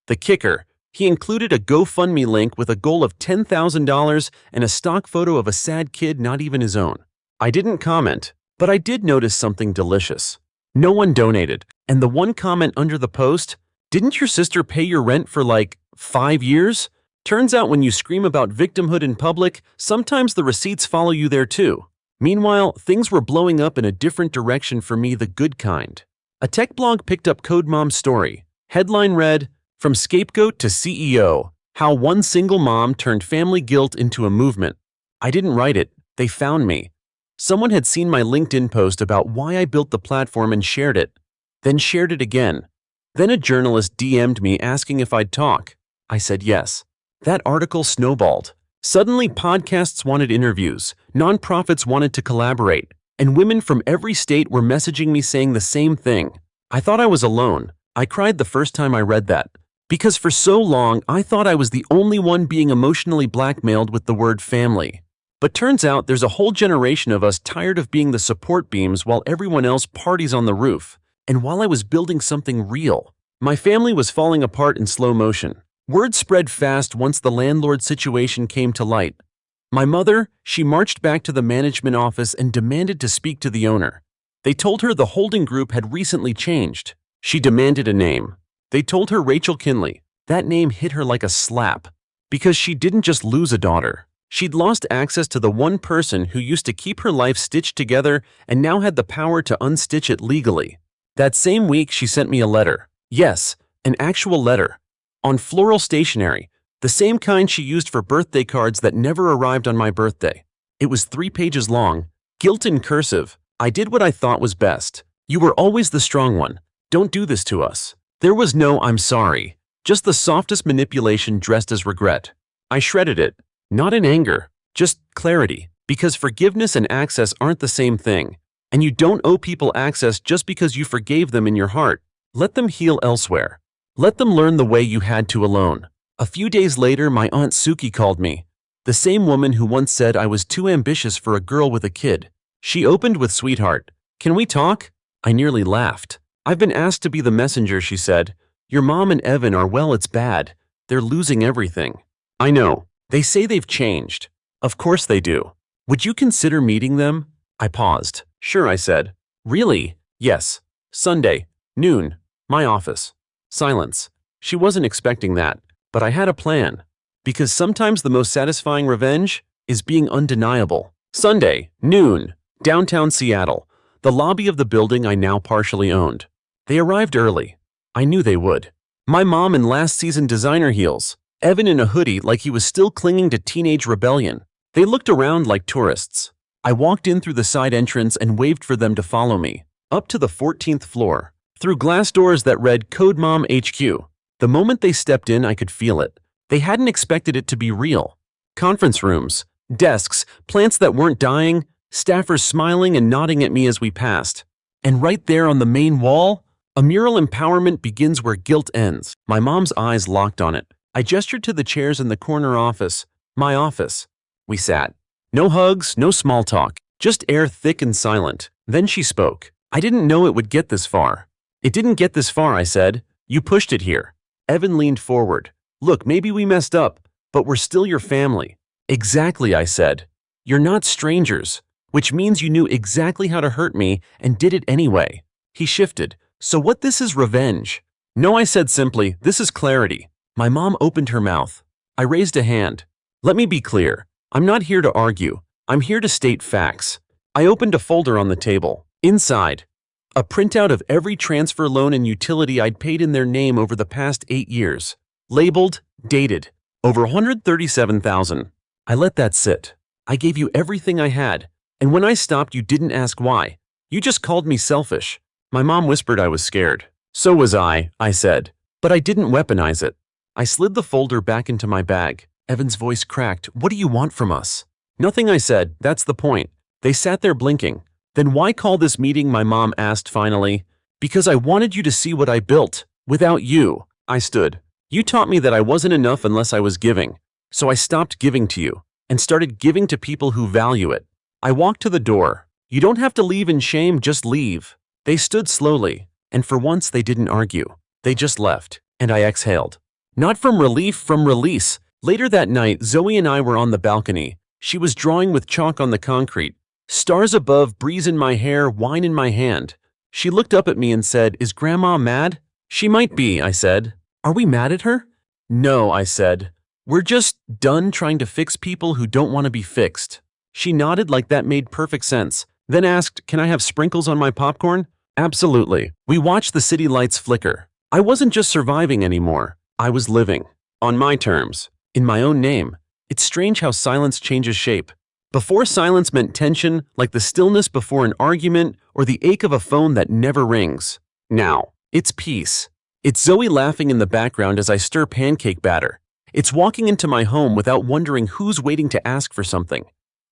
Speaker 1: The kicker, he included a GoFundMe link with a goal of $10,000 and a stock photo of a sad kid not even his own. I didn't comment, but I did notice something delicious. No one donated, and the one comment under the post, "Didn't your sister pay your rent for like 5 years?" Turns out when you scream about victimhood in public, sometimes the receipts follow you there too. Meanwhile, things were blowing up in a different direction for me, the good kind. A tech blog picked up Code Mom's story. Headline read, "From Scapegoat to CEO, How One Single Mom Turned Family Guilt into a Movement." I didn't write it. They found me. Someone had seen my LinkedIn post about why I built the platform and shared it. Then shared it again. Then a journalist DM'd me asking if I'd talk. I said yes. That article snowballed. Suddenly, podcasts wanted interviews, nonprofits wanted to collaborate, and women from every state were messaging me saying the same thing. I thought I was alone. I cried the first time I read that. Because for so long, I thought I was the only one being emotionally blackmailed with the word family. But turns out there's a whole generation of us tired of being the support beams while everyone else parties on the roof. And while I was building something real, my family was falling apart in slow motion. Word spread fast once the landlord situation came to light. My mother, she marched back to the management office and demanded to speak to the owner. They told her the holding group had recently changed. She demanded a name. They told her Rachel Kinley. That name hit her like a slap. Because she didn't just lose a daughter. She'd lost access to the one person who used to keep her life stitched together and now had the power to unstitch it legally. That same week, she sent me a letter. Yes, an actual letter. On floral stationery, the same kind she used for birthday cards that never arrived on my birthday. It was 3 pages long, gilt in cursive. I did what I thought was best. You were always the strong one. Don't do this to us. There was no "I'm sorry," just the softest manipulation dressed as regret. I shredded it, not in anger, just clarity, because forgiveness and access aren't the same thing. And you don't owe people access just because you forgave them in your heart. Let them heal elsewhere. Let them learn the way you had to alone. A few days later, my Aunt Suki called me. The same woman who once said I was too ambitious for a girl with a kid. She opened with, "Sweetheart, can we talk?" I nearly laughed. "I've been asked to be the messenger," she said. "Your mom and Evan are, well, it's bad. They're losing everything." "I know. They say they've changed." "Of course they do. Would you consider meeting them?" I paused. "Sure," I said. "Really?" "Yes. Sunday, noon. My office." Silence. She wasn't expecting that, but I had a plan. Because sometimes the most satisfying revenge is being undeniable. Sunday, noon, downtown Seattle, the lobby of the building I now partially owned. They arrived early. I knew they would. My mom in last season designer heels, Evan in a hoodie like he was still clinging to teenage rebellion. They looked around like tourists. I walked in through the side entrance and waved for them to follow me, up to the 14th floor, through glass doors that read Code Mom HQ. The moment they stepped in, I could feel it. They hadn't expected it to be real. Conference rooms, desks, plants that weren't dying, staffers smiling and nodding at me as we passed. And right there on the main wall, a mural, "Empowerment begins where guilt ends." My mom's eyes locked on it. I gestured to the chairs in the corner office. "My office." We sat. No hugs, no small talk, just air thick and silent. Then she spoke. "I didn't know it would get this far." "It didn't get this far," I said. "You pushed it here." Evan leaned forward. "Look, maybe we messed up, but we're still your family." "Exactly," I said. "You're not strangers, which means you knew exactly how to hurt me and did it anyway." He shifted. "So what, this is revenge?" "No," I said simply, "this is clarity." My mom opened her mouth. I raised a hand. "Let me be clear. I'm not here to argue. I'm here to state facts." I opened a folder on the table. Inside, a printout of every transfer, loan, and utility I'd paid in their name over the past 8 years. Labeled, dated, over $137,000. I let that sit. "I gave you everything I had, and when I stopped, you didn't ask why. You just called me selfish." My mom whispered I was scared. "So was I said. "But I didn't weaponize it." I slid the folder back into my bag. Evan's voice cracked. "What do you want from us?" "Nothing," I said. "That's the point." They sat there blinking. "Then why call this meeting?" my mom asked finally. "Because I wanted you to see what I built. Without you." I stood. "You taught me that I wasn't enough unless I was giving. So I stopped giving to you and started giving to people who value it." I walked to the door. "You don't have to leave in shame, just leave." They stood slowly, and for once they didn't argue. They just left, and I exhaled. Not from relief, from release. Later that night, Zoe and I were on the balcony. She was drawing with chalk on the concrete. Stars above, breeze in my hair, wine in my hand. She looked up at me and said, "Is Grandma mad?" "She might be," I said. "Are we mad at her?" "No," I said. "We're just done trying to fix people who don't want to be fixed." She nodded like that made perfect sense, then asked, "Can I have sprinkles on my popcorn?" "Absolutely." We watched the city lights flicker. I wasn't just surviving anymore. I was living. On my terms. In my own name. It's strange how silence changes shape. Before, silence meant tension, like the stillness before an argument or the ache of a phone that never rings. Now, it's peace. It's Zoe laughing in the background as I stir pancake batter. It's walking into my home without wondering who's waiting to ask for something.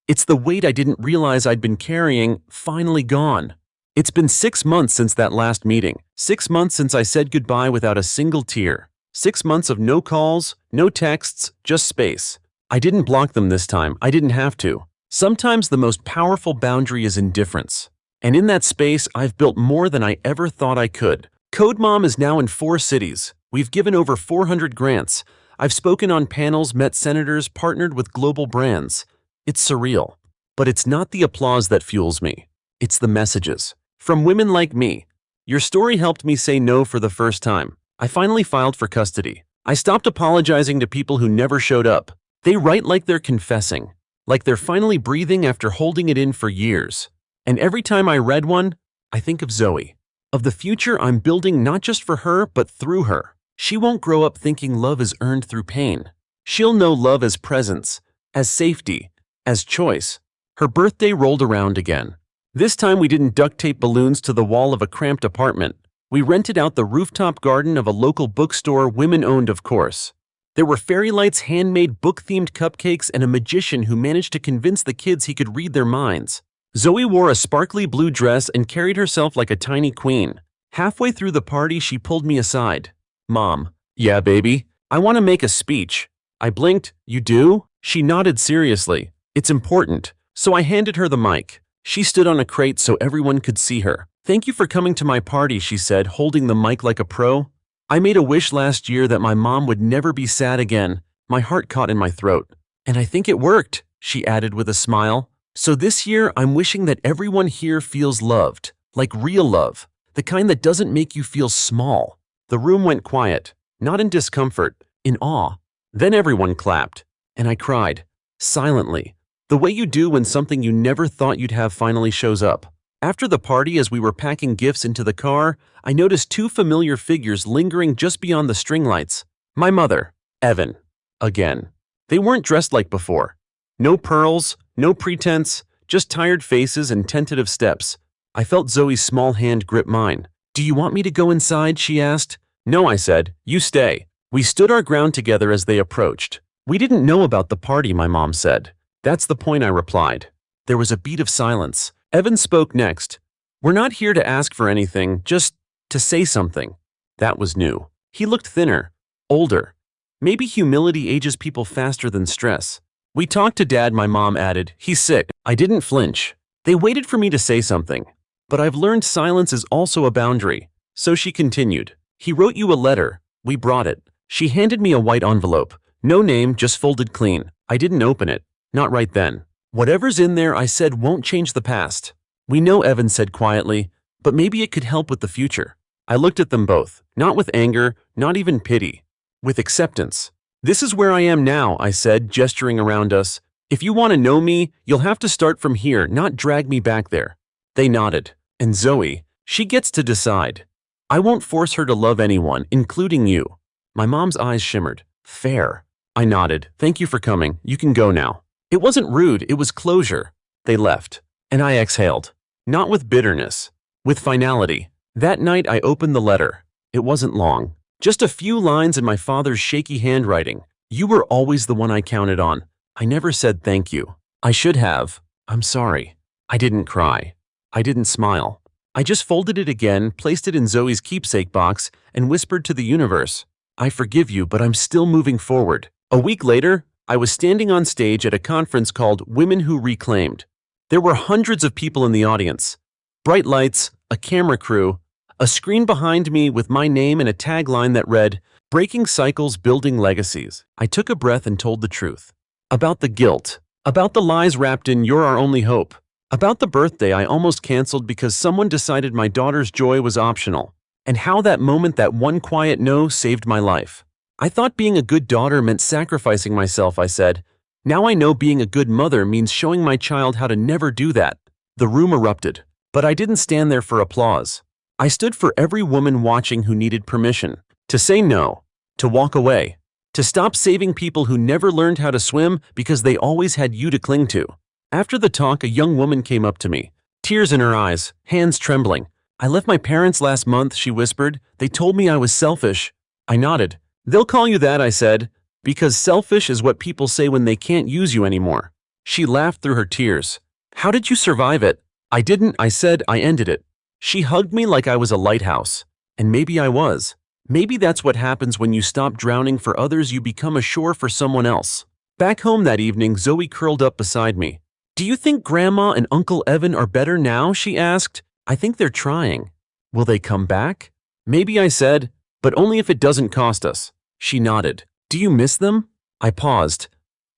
Speaker 1: It's the weight I didn't realize I'd been carrying, finally gone. It's been 6 months since that last meeting. 6 months since I said goodbye without a single tear. 6 months of no calls, no texts, just space. I didn't block them this time. I didn't have to. Sometimes the most powerful boundary is indifference. And in that space, I've built more than I ever thought I could. Code Mom is now in 4 cities. We've given over 400 grants. I've spoken on panels, met senators, partnered with global brands. It's surreal. But it's not the applause that fuels me. It's the messages. From women like me. "Your story helped me say no for the first time. I finally filed for custody. I stopped apologizing to people who never showed up. They write like they're confessing. Like they're finally breathing after holding it in for years." And every time I read one, I think of Zoe. Of the future I'm building not just for her, but through her. She won't grow up thinking love is earned through pain. She'll know love as presence, as safety, as choice. Her birthday rolled around again. This time we didn't duct tape balloons to the wall of a cramped apartment. We rented out the rooftop garden of a local bookstore, women-owned of course. There were fairy lights, handmade book-themed cupcakes, and a magician who managed to convince the kids he could read their minds. Zoe wore a sparkly blue dress and carried herself like a tiny queen. Halfway through the party, she pulled me aside. "Mom." "Yeah, baby? I want to make a speech." I blinked. "You do?" She nodded seriously. "It's important." So I handed her the mic. She stood on a crate so everyone could see her. "Thank you for coming to my party," she said, holding the mic like a pro. "I made a wish last year that my mom would never be sad again." My heart caught in my throat. "And I think it worked," she added with a smile. "So this year, I'm wishing that everyone here feels loved, like real love, the kind that doesn't make you feel small." The room went quiet, not in discomfort, in awe. Then everyone clapped, and I cried, silently, the way you do when something you never thought you'd have finally shows up. After the party, as we were packing gifts into the car, I noticed two familiar figures lingering just beyond the string lights. My mother, Evan. Again. They weren't dressed like before. No pearls, no pretense, just tired faces and tentative steps. I felt Zoe's small hand grip mine. "Do you want me to go inside?" she asked. "No," I said. "You stay." We stood our ground together as they approached. "We didn't know about the party," my mom said. "That's the point," I replied. There was a beat of silence. Evan spoke next. "We're not here to ask for anything, just to say something." That was new. He looked thinner, older. Maybe humility ages people faster than stress. "We talked to Dad," my mom added. "He's sick." I didn't flinch. They waited for me to say something. "But I've learned silence is also a boundary." So she continued. "He wrote you a letter. We brought it." She handed me a white envelope. No name, just folded clean. I didn't open it. Not right then. "Whatever's in there," I said, "won't change the past." "We know," Evan said quietly, "but maybe it could help with the future." I looked at them both, not with anger, not even pity, with acceptance. "This is where I am now," I said, gesturing around us. "If you want to know me, you'll have to start from here, not drag me back there." They nodded. "And Zoe, she gets to decide. I won't force her to love anyone, including you." My mom's eyes shimmered. "Fair." I nodded. "Thank you for coming. You can go now." It wasn't rude, it was closure. They left. And I exhaled. Not with bitterness. With finality. That night I opened the letter. It wasn't long. Just a few lines in my father's shaky handwriting. "You were always the one I counted on. I never said thank you. I should have. I'm sorry." I didn't cry. I didn't smile. I just folded it again, placed it in Zoe's keepsake box, and whispered to the universe, "I forgive you, but I'm still moving forward." A week later, I was standing on stage at a conference called Women Who Reclaimed. There were hundreds of people in the audience. Bright lights, a camera crew, a screen behind me with my name and a tagline that read, "Breaking Cycles, Building Legacies." I took a breath and told the truth. About the guilt. About the lies wrapped in "You're our only hope." About the birthday I almost canceled because someone decided my daughter's joy was optional. And how that moment, that one quiet no, saved my life. I thought being a good daughter meant sacrificing myself, I said. Now I know being a good mother means showing my child how to never do that. The room erupted. But I didn't stand there for applause. I stood for every woman watching who needed permission. To say no. To walk away. To stop saving people who never learned how to swim because they always had you to cling to. After the talk, a young woman came up to me. Tears in her eyes, hands trembling. "I left my parents last month," she whispered. "They told me I was selfish." I nodded. "They'll call you that," I said, "because selfish is what people say when they can't use you anymore." She laughed through her tears. "How did you survive it?" "I didn't," I said. "I ended it." She hugged me like I was a lighthouse. And maybe I was. Maybe that's what happens when you stop drowning for others, you become a shore for someone else. Back home that evening, Zoe curled up beside me. "Do you think Grandma and Uncle Evan are better now?" she asked. "I think they're trying." "Will they come back?" "Maybe," I said, "but only if it doesn't cost us." She nodded. "Do you miss them?" I paused.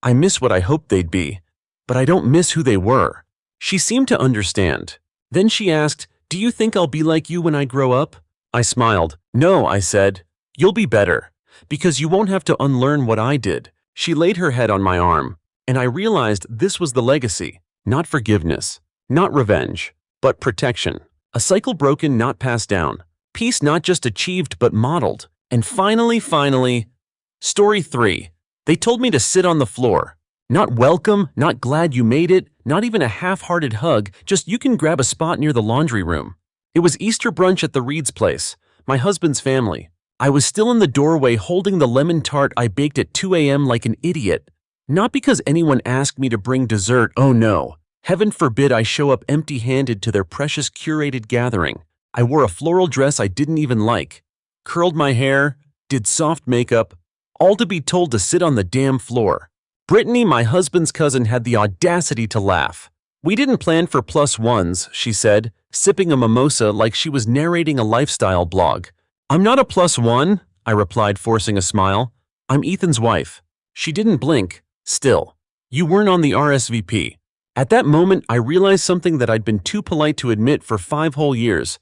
Speaker 1: "I miss what I hoped they'd be, but I don't miss who they were." She seemed to understand. Then she asked, "Do you think I'll be like you when I grow up?" I smiled. "No," I said. "You'll be better, because you won't have to unlearn what I did." She laid her head on my arm, and I realized this was the legacy. Not forgiveness, not revenge, but protection. A cycle broken, not passed down. Peace not just achieved, but modeled. And finally, story 3. They told me to sit on the floor. Not welcome, not glad you made it, not even a half-hearted hug, just you can grab a spot near the laundry room. It was Easter brunch at the Reed's place, my husband's family. I was still in the doorway holding the lemon tart I baked at 2 a.m. like an idiot. Not because anyone asked me to bring dessert, oh no. Heaven forbid I show up empty-handed to their precious curated gathering. I wore a floral dress I didn't even like, curled my hair, did soft makeup, all to be told to sit on the damn floor. Brittany, my husband's cousin, had the audacity to laugh. "We didn't plan for plus ones," she said, sipping a mimosa like she was narrating a lifestyle blog. "I'm not a plus one," I replied, forcing a smile. "I'm Ethan's wife." She didn't blink. "Still, you weren't on the RSVP. At that moment, I realized something that I'd been too polite to admit for 5 whole years.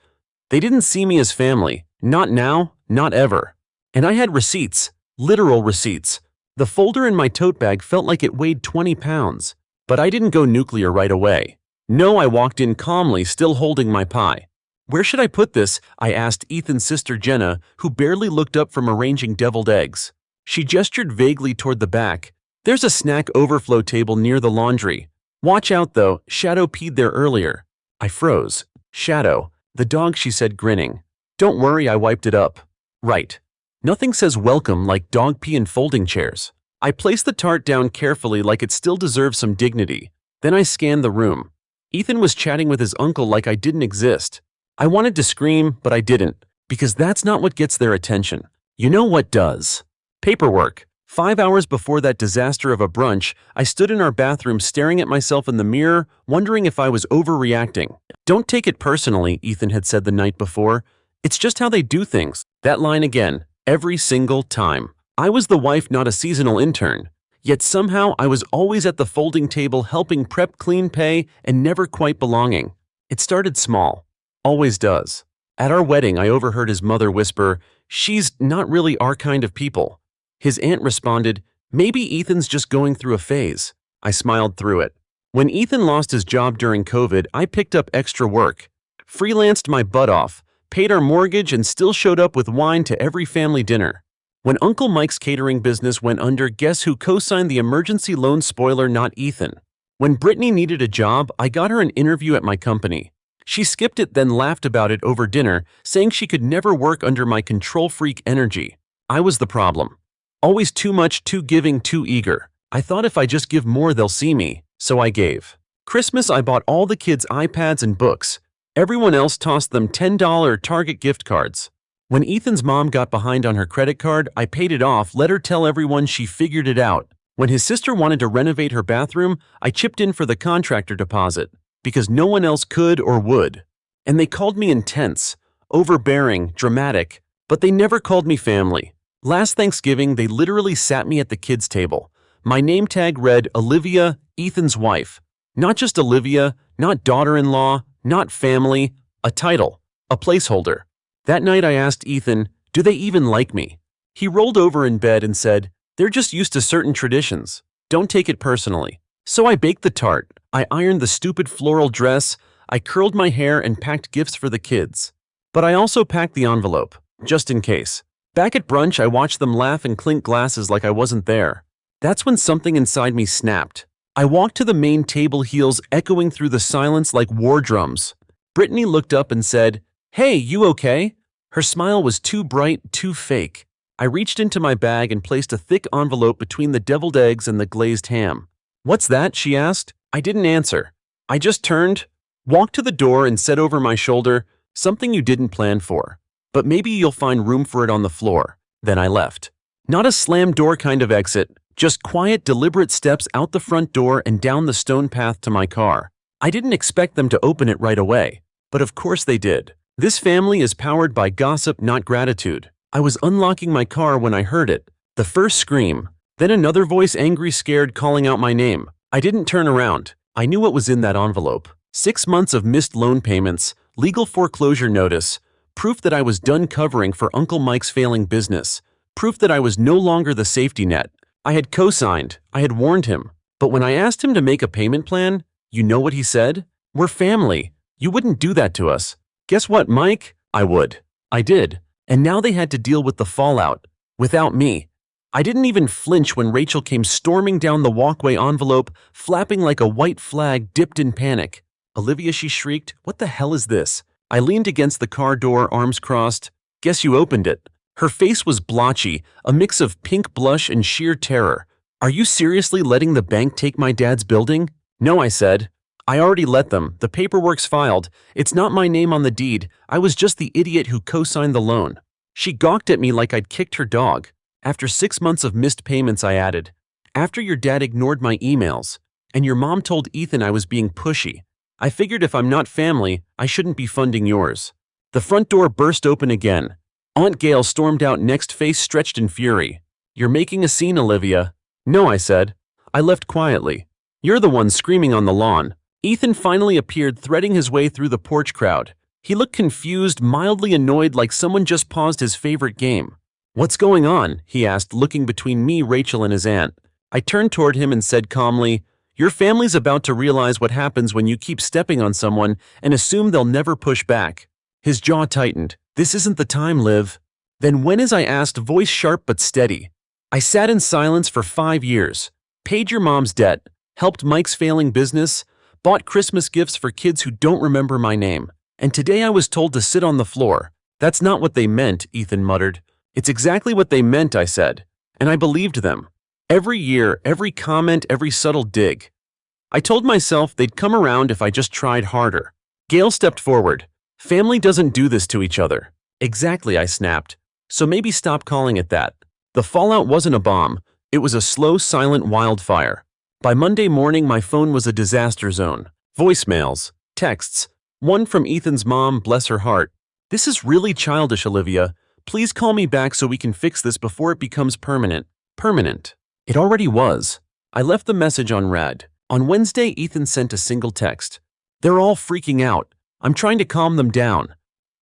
Speaker 1: They didn't see me as family. Not now, not ever. And I had receipts, literal receipts. The folder in my tote bag felt like it weighed 20 pounds. But I didn't go nuclear right away. No, I walked in calmly, still holding my pie. "Where should I put this?" I asked Ethan's sister Jenna, who barely looked up from arranging deviled eggs. She gestured vaguely toward the back. "There's a snack overflow table near the laundry. Watch out though, Shadow peed there earlier." I froze. "Shadow, the dog," she said, grinning. "Don't worry, I wiped it up." Right. Nothing says welcome like dog pee and folding chairs. I placed the tart down carefully like it still deserved some dignity. Then I scanned the room. Ethan was chatting with his uncle like I didn't exist. I wanted to scream, but I didn't, because that's not what gets their attention. You know what does? Paperwork. 5 hours before that disaster of a brunch, I stood in our bathroom staring at myself in the mirror, wondering if I was overreacting. "Don't take it personally," Ethan had said the night before. "It's just how they do things." That line again, every single time. I was the wife, not a seasonal intern. Yet somehow I was always at the folding table helping prep, clean, pay, and never quite belonging. It started small. Always does. At our wedding, I overheard his mother whisper, "She's not really our kind of people." His aunt responded, "Maybe Ethan's just going through a phase." I smiled through it. When Ethan lost his job during COVID, I picked up extra work, freelanced my butt off, paid our mortgage, and still showed up with wine to every family dinner. When Uncle Mike's catering business went under, guess who co-signed the emergency loan? Spoiler, not Ethan. When Brittany needed a job, I got her an interview at my company. She skipped it, then laughed about it over dinner, saying she could never work under my control freak energy. I was the problem. Always too much, too giving, too eager. I thought if I just give more, they'll see me, so I gave. Christmas, I bought all the kids iPads and books. Everyone else tossed them $10 Target gift cards. When Ethan's mom got behind on her credit card, I paid it off, let her tell everyone she figured it out. When his sister wanted to renovate her bathroom, I chipped in for the contractor deposit, because no one else could or would. And they called me intense, overbearing, dramatic, but they never called me family. Last Thanksgiving, they literally sat me at the kids' table. My name tag read Olivia, Ethan's wife. Not just Olivia, not daughter-in-law, not family, a title, a placeholder. That night I asked Ethan, "Do they even like me?" He rolled over in bed and said, "They're just used to certain traditions. Don't take it personally." So I baked the tart, I ironed the stupid floral dress, I curled my hair and packed gifts for the kids. But I also packed the envelope, just in case. Back at brunch, I watched them laugh and clink glasses like I wasn't there. That's when something inside me snapped. I walked to the main table, heels echoing through the silence like war drums. Brittany looked up and said, "Hey, you okay?" Her smile was too bright, too fake. I reached into my bag and placed a thick envelope between the deviled eggs and the glazed ham. "What's that?" she asked. I didn't answer. I just turned, walked to the door, and said over my shoulder, "Something you didn't plan for. But maybe you'll find room for it on the floor." Then I left. Not a slam door kind of exit, just quiet, deliberate steps out the front door and down the stone path to my car. I didn't expect them to open it right away, but of course they did. This family is powered by gossip, not gratitude. I was unlocking my car when I heard it. The first scream, then another voice, angry, scared, calling out my name. I didn't turn around. I knew what was in that envelope. 6 months of missed loan payments, legal foreclosure notice, proof that I was done covering for Uncle Mike's failing business, proof that I was no longer the safety net. I had co-signed, I had warned him. But when I asked him to make a payment plan, you know what he said? "We're family. You wouldn't do that to us." Guess what, Mike? I would. I did. And now they had to deal with the fallout. Without me. I didn't even flinch when Rachel came storming down the walkway, envelope flapping like a white flag, dipped in panic. "Olivia," she shrieked, "what the hell is this?" I leaned against the car door, arms crossed. "Guess you opened it." Her face was blotchy, a mix of pink blush and sheer terror. "Are you seriously letting the bank take my dad's building?" "No," I said. I already let them. The paperwork's filed. It's not my name on the deed. I was just the idiot who co-signed the loan. She gawked at me like I'd kicked her dog. After 6 months of missed payments, I added, after your dad ignored my emails, and your mom told Ethan I was being pushy, I figured if I'm not family, I shouldn't be funding yours. The front door burst open again. Aunt Gail stormed out next, face stretched in fury. You're making a scene, Olivia. No, I said. I left quietly. You're the one screaming on the lawn. Ethan finally appeared, threading his way through the porch crowd. He looked confused, mildly annoyed, like someone just paused his favorite game. What's going on? He asked, looking between me, Rachel, and his aunt. I turned toward him and said calmly, your family's about to realize what happens when you keep stepping on someone and assume they'll never push back. His jaw tightened. This isn't the time, Liv. Then when is? I asked, voice sharp but steady. I sat in silence for 5 years. Paid your mom's debt, helped Mike's failing business, bought Christmas gifts for kids who don't remember my name. And today I was told to sit on the floor. That's not what they meant, Ethan muttered. It's exactly what they meant, I said. And I believed them. Every year, every comment, every subtle dig. I told myself they'd come around if I just tried harder. Gail stepped forward. Family doesn't do this to each other. Exactly, I snapped. So maybe stop calling it that. The fallout wasn't a bomb. It was a slow, silent wildfire. By Monday morning, my phone was a disaster zone. Voicemails, texts, one from Ethan's mom, bless her heart. This is really childish, Olivia. Please call me back so we can fix this before it becomes permanent. Permanent. It already was. I left the message on read. On Wednesday, Ethan sent a single text. They're all freaking out. I'm trying to calm them down.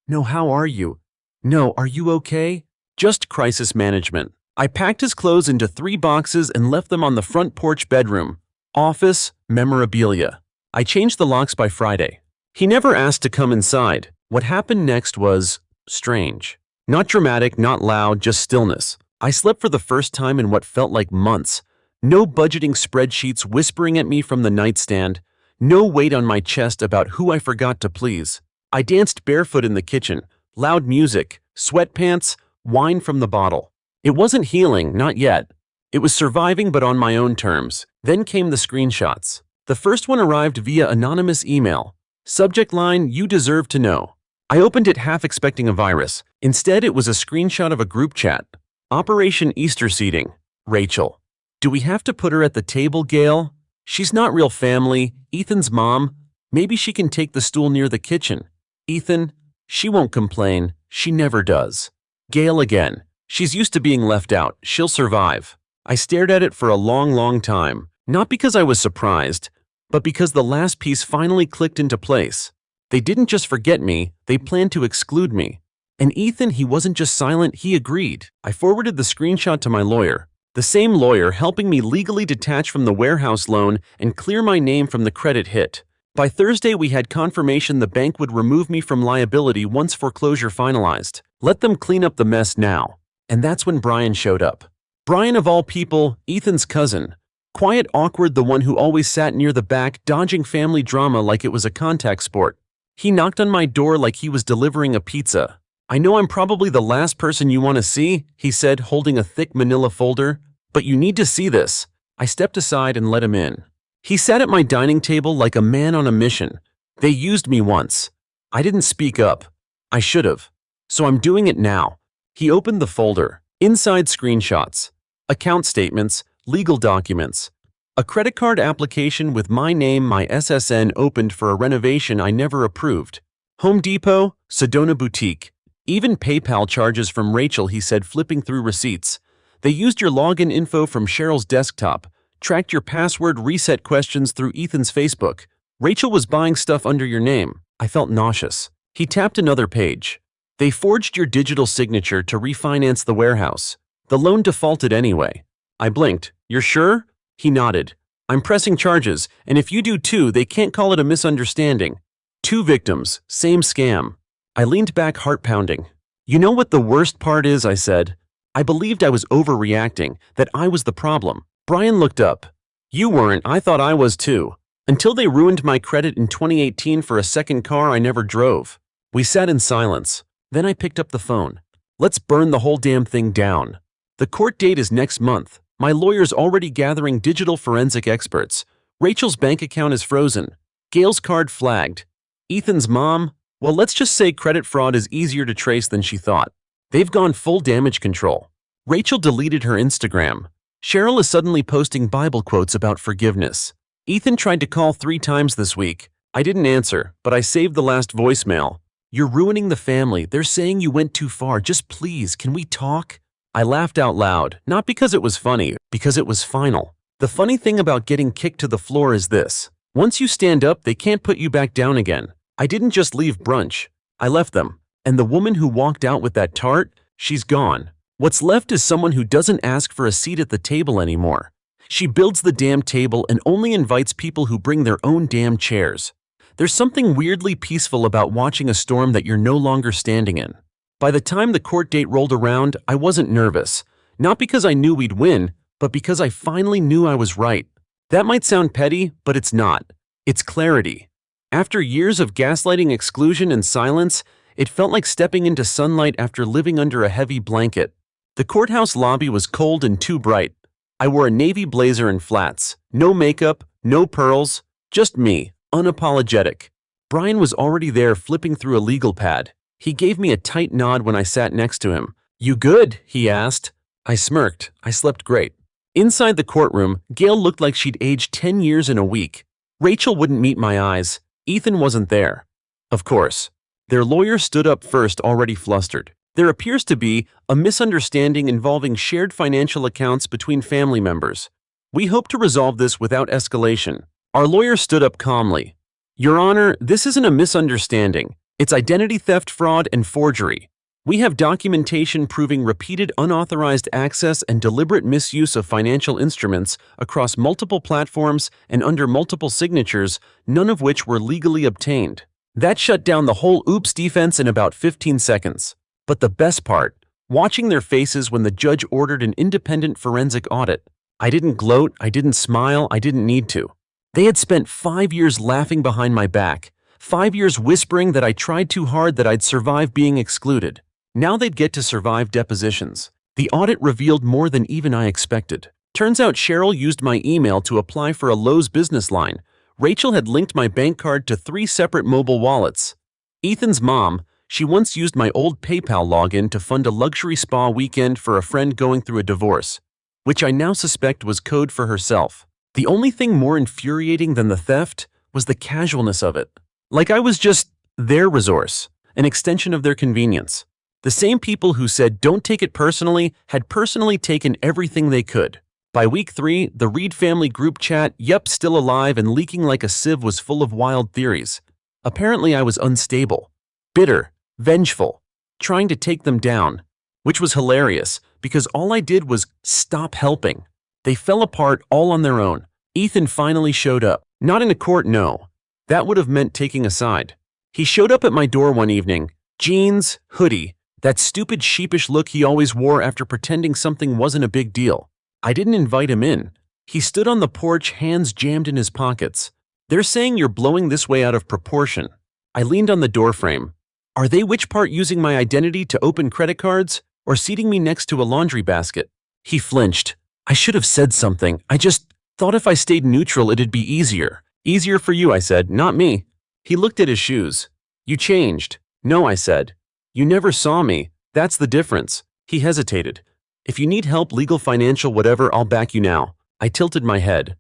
Speaker 1: No, how are you? No, are you okay? Just crisis management. I packed his clothes into 3 boxes and left them on the front porch, bedroom, office, memorabilia. I changed the locks by Friday. He never asked to come inside. What happened next was strange. Not dramatic, not loud, just stillness. I slept for the first time in what felt like months. No budgeting spreadsheets whispering at me from the nightstand. No weight on my chest about who I forgot to please. I danced barefoot in the kitchen. Loud music, sweatpants, wine from the bottle. It wasn't healing, not yet. It was surviving, but on my own terms. Then came the screenshots. The first one arrived via anonymous email. Subject line, you deserve to know. I opened it half expecting a virus. Instead, it was a screenshot of a group chat. Operation Easter seating. Rachel. Do we have to put her at the table, Gail? She's not real family. Ethan's mom. Maybe she can take the stool near the kitchen. Ethan. She won't complain. She never does. Gail again. She's used to being left out. She'll survive. I stared at it for a long, long time. Not because I was surprised, but because the last piece finally clicked into place. They didn't just forget me, they planned to exclude me. And Ethan, he wasn't just silent, he agreed. I forwarded the screenshot to my lawyer. The same lawyer helping me legally detach from the warehouse loan and clear my name from the credit hit. By Thursday, we had confirmation the bank would remove me from liability once foreclosure finalized. Let them clean up the mess now. And that's when Brian showed up. Brian, of all people, Ethan's cousin. Quiet, awkward, the one who always sat near the back, dodging family drama like it was a contact sport. He knocked on my door like he was delivering a pizza. I know I'm probably the last person you want to see, he said, holding a thick manila folder, but you need to see this. I stepped aside and let him in. He sat at my dining table like a man on a mission. They used me once. I didn't speak up. I should have. So I'm doing it now. He opened the folder. Inside, screenshots, account statements, legal documents. A credit card application with my name, my SSN, opened for a renovation I never approved. Home Depot, Sedona Boutique. Even PayPal charges from Rachel, he said, flipping through receipts. They used your login info from Cheryl's desktop, tracked your password reset questions through Ethan's Facebook. Rachel was buying stuff under your name. I felt nauseous. He tapped another page. They forged your digital signature to refinance the warehouse. The loan defaulted anyway. I blinked. You're sure? He nodded. I'm pressing charges, and if you do too, they can't call it a misunderstanding. 2 victims, same scam. I leaned back, heart pounding. You know what the worst part is, I said. I believed I was overreacting, that I was the problem. Brian looked up. You weren't, I thought I was too. Until they ruined my credit in 2018 for a second car I never drove. We sat in silence. Then I picked up the phone. Let's burn the whole damn thing down. The court date is next month. My lawyer's already gathering digital forensic experts. Rachel's bank account is frozen. Gail's card flagged. Ethan's mom? Well, let's just say credit fraud is easier to trace than she thought. They've gone full damage control. Rachel deleted her Instagram. Cheryl is suddenly posting Bible quotes about forgiveness. Ethan tried to call 3 times this week. I didn't answer, but I saved the last voicemail. You're ruining the family. They're saying you went too far. Just please, can we talk? I laughed out loud, not because it was funny, because it was final. The funny thing about getting kicked to the floor is this. Once you stand up, they can't put you back down again. I didn't just leave brunch. I left them. And the woman who walked out with that tart, she's gone. What's left is someone who doesn't ask for a seat at the table anymore. She builds the damn table and only invites people who bring their own damn chairs. There's something weirdly peaceful about watching a storm that you're no longer standing in. By the time the court date rolled around, I wasn't nervous. Not because I knew we'd win, but because I finally knew I was right. That might sound petty, but it's not. It's clarity. After years of gaslighting, exclusion, and silence, it felt like stepping into sunlight after living under a heavy blanket. The courthouse lobby was cold and too bright. I wore a navy blazer and flats. No makeup, no pearls, just me, unapologetic. Brian was already there flipping through a legal pad. He gave me a tight nod when I sat next to him. "You good?" he asked. I smirked. I slept great. Inside the courtroom, Gail looked like she'd aged 10 years in a week. Rachel wouldn't meet my eyes. Ethan wasn't there. Of course. Their lawyer stood up first, already flustered. There appears to be a misunderstanding involving shared financial accounts between family members. We hope to resolve this without escalation. Our lawyer stood up calmly. Your Honor, this isn't a misunderstanding. It's identity theft, fraud, and forgery. We have documentation proving repeated unauthorized access and deliberate misuse of financial instruments across multiple platforms and under multiple signatures, none of which were legally obtained. That shut down the whole oops defense in about 15 seconds. But the best part, watching their faces when the judge ordered an independent forensic audit. I didn't gloat, I didn't smile, I didn't need to. They had spent 5 years laughing behind my back, 5 years whispering that I tried too hard, that I'd survive being excluded. Now they'd get to survive depositions. The audit revealed more than even I expected. Turns out Cheryl used my email to apply for a Lowe's business line. Rachel had linked my bank card to 3 separate mobile wallets. Ethan's mom, she once used my old PayPal login to fund a luxury spa weekend for a friend going through a divorce, which I now suspect was code for herself. The only thing more infuriating than the theft was the casualness of it. Like I was just their resource, an extension of their convenience. The same people who said don't take it personally had personally taken everything they could. By week 3, the Reed family group chat, yep, still alive and leaking like a sieve, was full of wild theories. Apparently I was unstable, bitter, vengeful, trying to take them down, which was hilarious because all I did was stop helping. They fell apart all on their own. Ethan finally showed up. Not in a court, no. That would have meant taking a side. He showed up at my door one evening, jeans, hoodie, that stupid sheepish look he always wore after pretending something wasn't a big deal. I didn't invite him in. He stood on the porch, hands jammed in his pockets. They're saying you're blowing this way out of proportion. I leaned on the doorframe. Are they which part using my identity to open credit cards or seating me next to a laundry basket? He flinched. I should have said something. I just thought if I stayed neutral it'd be easier. Easier for you, I said, not me. He looked at his shoes. You changed. No, I said. You never saw me. That's the difference. He hesitated. If you need help, legal, financial, whatever, I'll back you now. I tilted my head.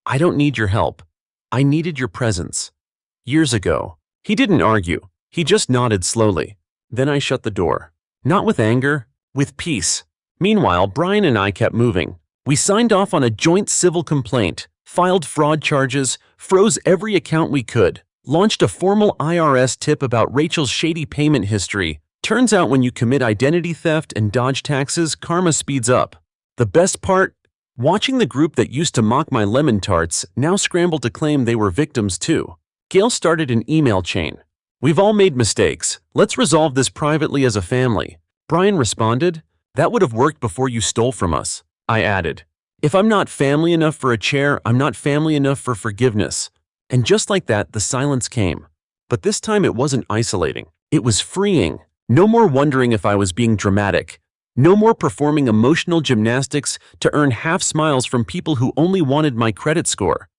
Speaker 1: I don't need your help. I needed your presence. Years ago. He didn't argue. He just nodded slowly. Then I shut the door. Not with anger, with peace. Meanwhile, Brian and I kept moving. We signed off on a joint civil complaint, filed fraud charges, froze every account we could, launched a formal IRS tip about Rachel's shady payment history. Turns out when you commit identity theft and dodge taxes, karma speeds up. The best part? Watching the group that used to mock my lemon tarts now scramble to claim they were victims too. Gail started an email chain. We've all made mistakes. Let's resolve this privately as a family. Brian responded, that would have worked before you stole from us. I added, if I'm not family enough for a chair, I'm not family enough for forgiveness. And just like that, the silence came. But this time it wasn't isolating. It was freeing. No more wondering if I was being dramatic. No more performing emotional gymnastics to earn half smiles from people who only wanted my credit score.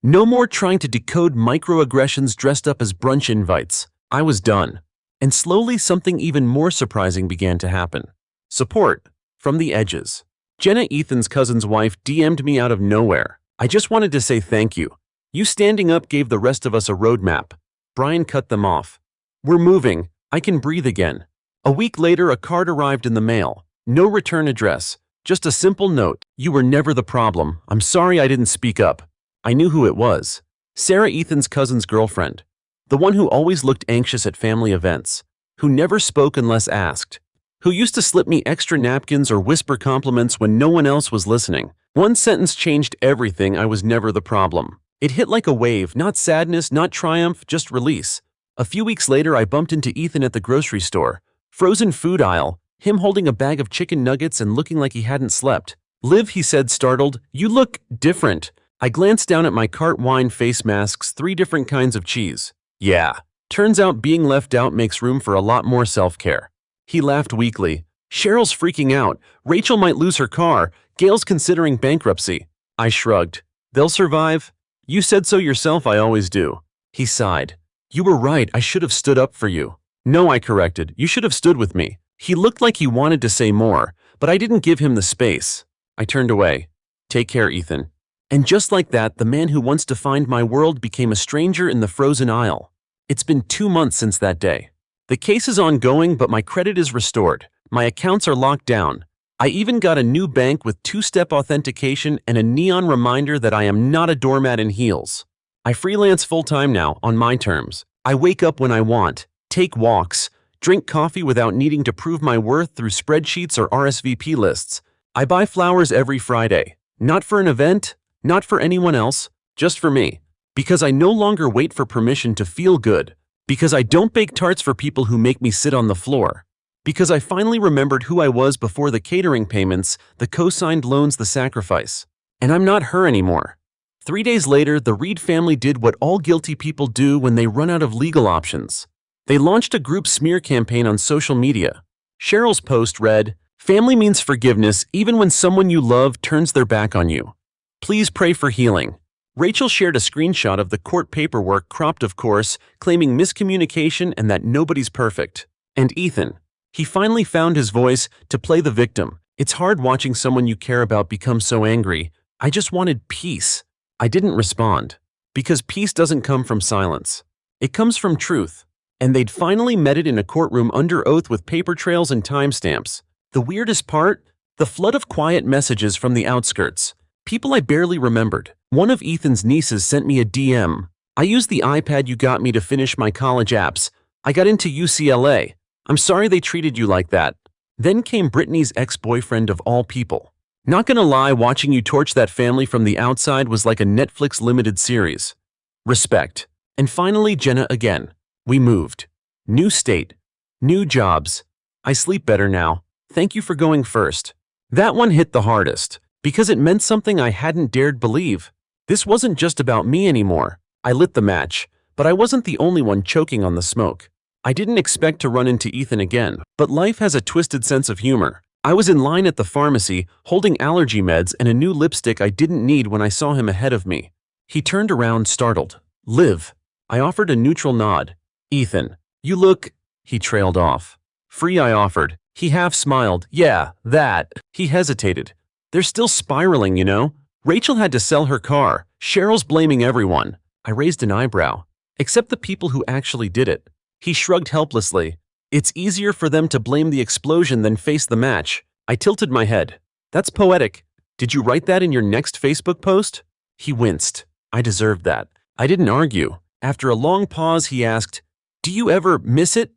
Speaker 1: No more trying to decode microaggressions dressed up as brunch invites. I was done. And slowly something even more surprising began to happen. Support from the edges. Jenna, Ethan's cousin's wife, DM'd me out of nowhere. I just wanted to say thank you. You standing up gave the rest of us a roadmap. Brian cut them off. We're moving. I can breathe again. A week later, a card arrived in the mail. No return address. Just a simple note. You were never the problem. I'm sorry I didn't speak up. I knew who it was. Sarah, Ethan's cousin's girlfriend. The one who always looked anxious at family events. Who never spoke unless asked. Who used to slip me extra napkins or whisper compliments when no one else was listening. One sentence changed everything. I was never the problem. It hit like a wave, not sadness, not triumph, just release. A few weeks later, I bumped into Ethan at the grocery store. Frozen food aisle, him holding a bag of chicken nuggets and looking like he hadn't slept. Liv, he said, startled, you look different. I glanced down at my cart, wine, face masks, 3 different kinds of cheese. Yeah, turns out being left out makes room for a lot more self-care. He laughed weakly. Cheryl's freaking out. Rachel might lose her car. Gail's considering bankruptcy. I shrugged. They'll survive? You said so yourself. I always do. He sighed. You were right. I should have stood up for you. No, I corrected. You should have stood with me. He looked like he wanted to say more, but I didn't give him the space. I turned away. Take care, Ethan. And just like that, the man who once defined my world became a stranger in the frozen aisle. It's been 2 months since that day. The case is ongoing, but my credit is restored. My accounts are locked down. I even got a new bank with 2-step authentication and a neon reminder that I am not a doormat in heels. I freelance full-time now, on my terms. I wake up when I want, take walks, drink coffee without needing to prove my worth through spreadsheets or RSVP lists. I buy flowers every Friday. Not for an event, not for anyone else, just for me. Because I no longer wait for permission to feel good. Because I don't bake tarts for people who make me sit on the floor. Because I finally remembered who I was before the catering payments, the co-signed loans, the sacrifice. And I'm not her anymore. 3 days later, the Reed family did what all guilty people do when they run out of legal options. They launched a group smear campaign on social media. Cheryl's post read, "Family means forgiveness even when someone you love turns their back on you. Please pray for healing." Rachel shared a screenshot of the court paperwork, cropped of course, claiming miscommunication and that nobody's perfect. And Ethan. He finally found his voice to play the victim. It's hard watching someone you care about become so angry. I just wanted peace. I didn't respond. Because peace doesn't come from silence. It comes from truth. And they'd finally met it in a courtroom under oath with paper trails and timestamps. The weirdest part? The flood of quiet messages from the outskirts. People I barely remembered. One of Ethan's nieces sent me a DM. I used the iPad you got me to finish my college apps. I got into UCLA. I'm sorry they treated you like that. Then came Brittany's ex-boyfriend of all people. Not gonna lie, watching you torch that family from the outside was like a Netflix limited series. Respect. And finally, Jenna again. We moved. New state. New jobs. I sleep better now. Thank you for going first. That one hit the hardest. Because it meant something I hadn't dared believe. This wasn't just about me anymore. I lit the match, but I wasn't the only one choking on the smoke. I didn't expect to run into Ethan again, but life has a twisted sense of humor. I was in line at the pharmacy, holding allergy meds and a new lipstick I didn't need when I saw him ahead of me. He turned around, startled. Liv. I offered a neutral nod. Ethan. You look... He trailed off. Free, I offered. He half smiled. Yeah, that. He hesitated. They're still spiraling, you know? Rachel had to sell her car. Cheryl's blaming everyone. I raised an eyebrow. Except the people who actually did it. He shrugged helplessly. It's easier for them to blame the explosion than face the match. I tilted my head. That's poetic. Did you write that in your next Facebook post? He winced. I deserved that. I didn't argue. After a long pause, he asked, Do you ever miss it?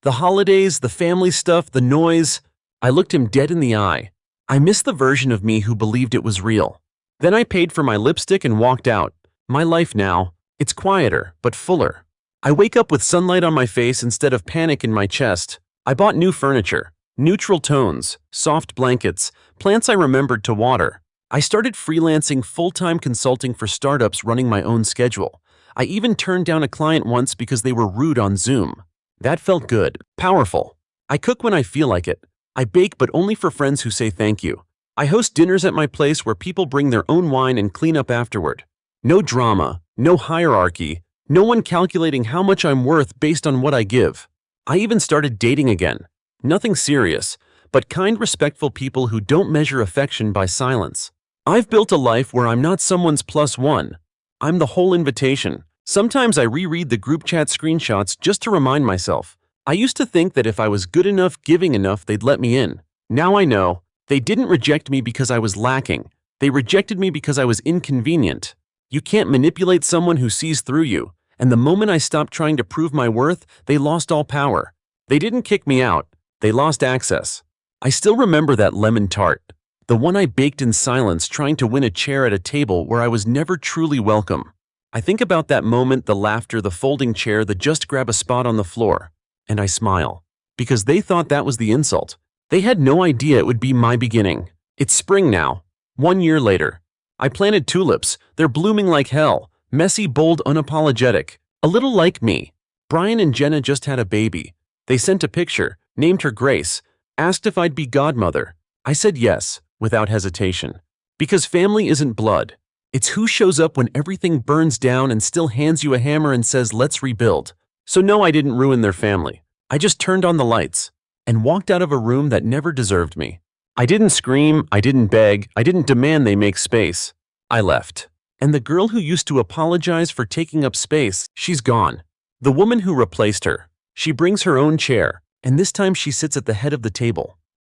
Speaker 1: The holidays, the family stuff, the noise. I looked him dead in the eye. I miss the version of me who believed it was real. Then I paid for my lipstick and walked out. My life now, it's quieter, but fuller. I wake up with sunlight on my face instead of panic in my chest. I bought new furniture, neutral tones, soft blankets, plants I remembered to water. I started freelancing full-time consulting for startups, running my own schedule. I even turned down a client once because they were rude on Zoom. That felt good, powerful. I cook when I feel like it. I bake, but only for friends who say thank you. I host dinners at my place where people bring their own wine and clean up afterward. No drama, no hierarchy, no one calculating how much I'm worth based on what I give. I even started dating again. Nothing serious, but kind, respectful people who don't measure affection by silence. I've built a life where I'm not someone's plus one. I'm the whole invitation. Sometimes I reread the group chat screenshots just to remind myself. I used to think that if I was good enough, giving enough, they'd let me in. Now I know. They didn't reject me because I was lacking. They rejected me because I was inconvenient. You can't manipulate someone who sees through you. And the moment I stopped trying to prove my worth, they lost all power. They didn't kick me out. They lost access. I still remember that lemon tart. The one I baked in silence trying to win a chair at a table where I was never truly welcome. I think about that moment, the laughter, the folding chair, the just grab a spot on the floor. And I smile. Because they thought that was the insult. They had no idea it would be my beginning. It's spring now. 1 year later. I planted tulips. They're blooming like hell. Messy, bold, unapologetic. A little like me. Brian and Jenna just had a baby. They sent a picture, named her Grace, asked if I'd be godmother. I said yes, without hesitation. Because family isn't blood. It's who shows up when everything burns down and still hands you a hammer and says, let's rebuild. So no, I didn't ruin their family. I just turned on the lights and walked out of a room that never deserved me. I didn't scream, I didn't beg, I didn't demand they make space. I left. And the girl who used to apologize for taking up space, she's gone. The woman who replaced her, she brings her own chair, and this time she sits at the head of the table.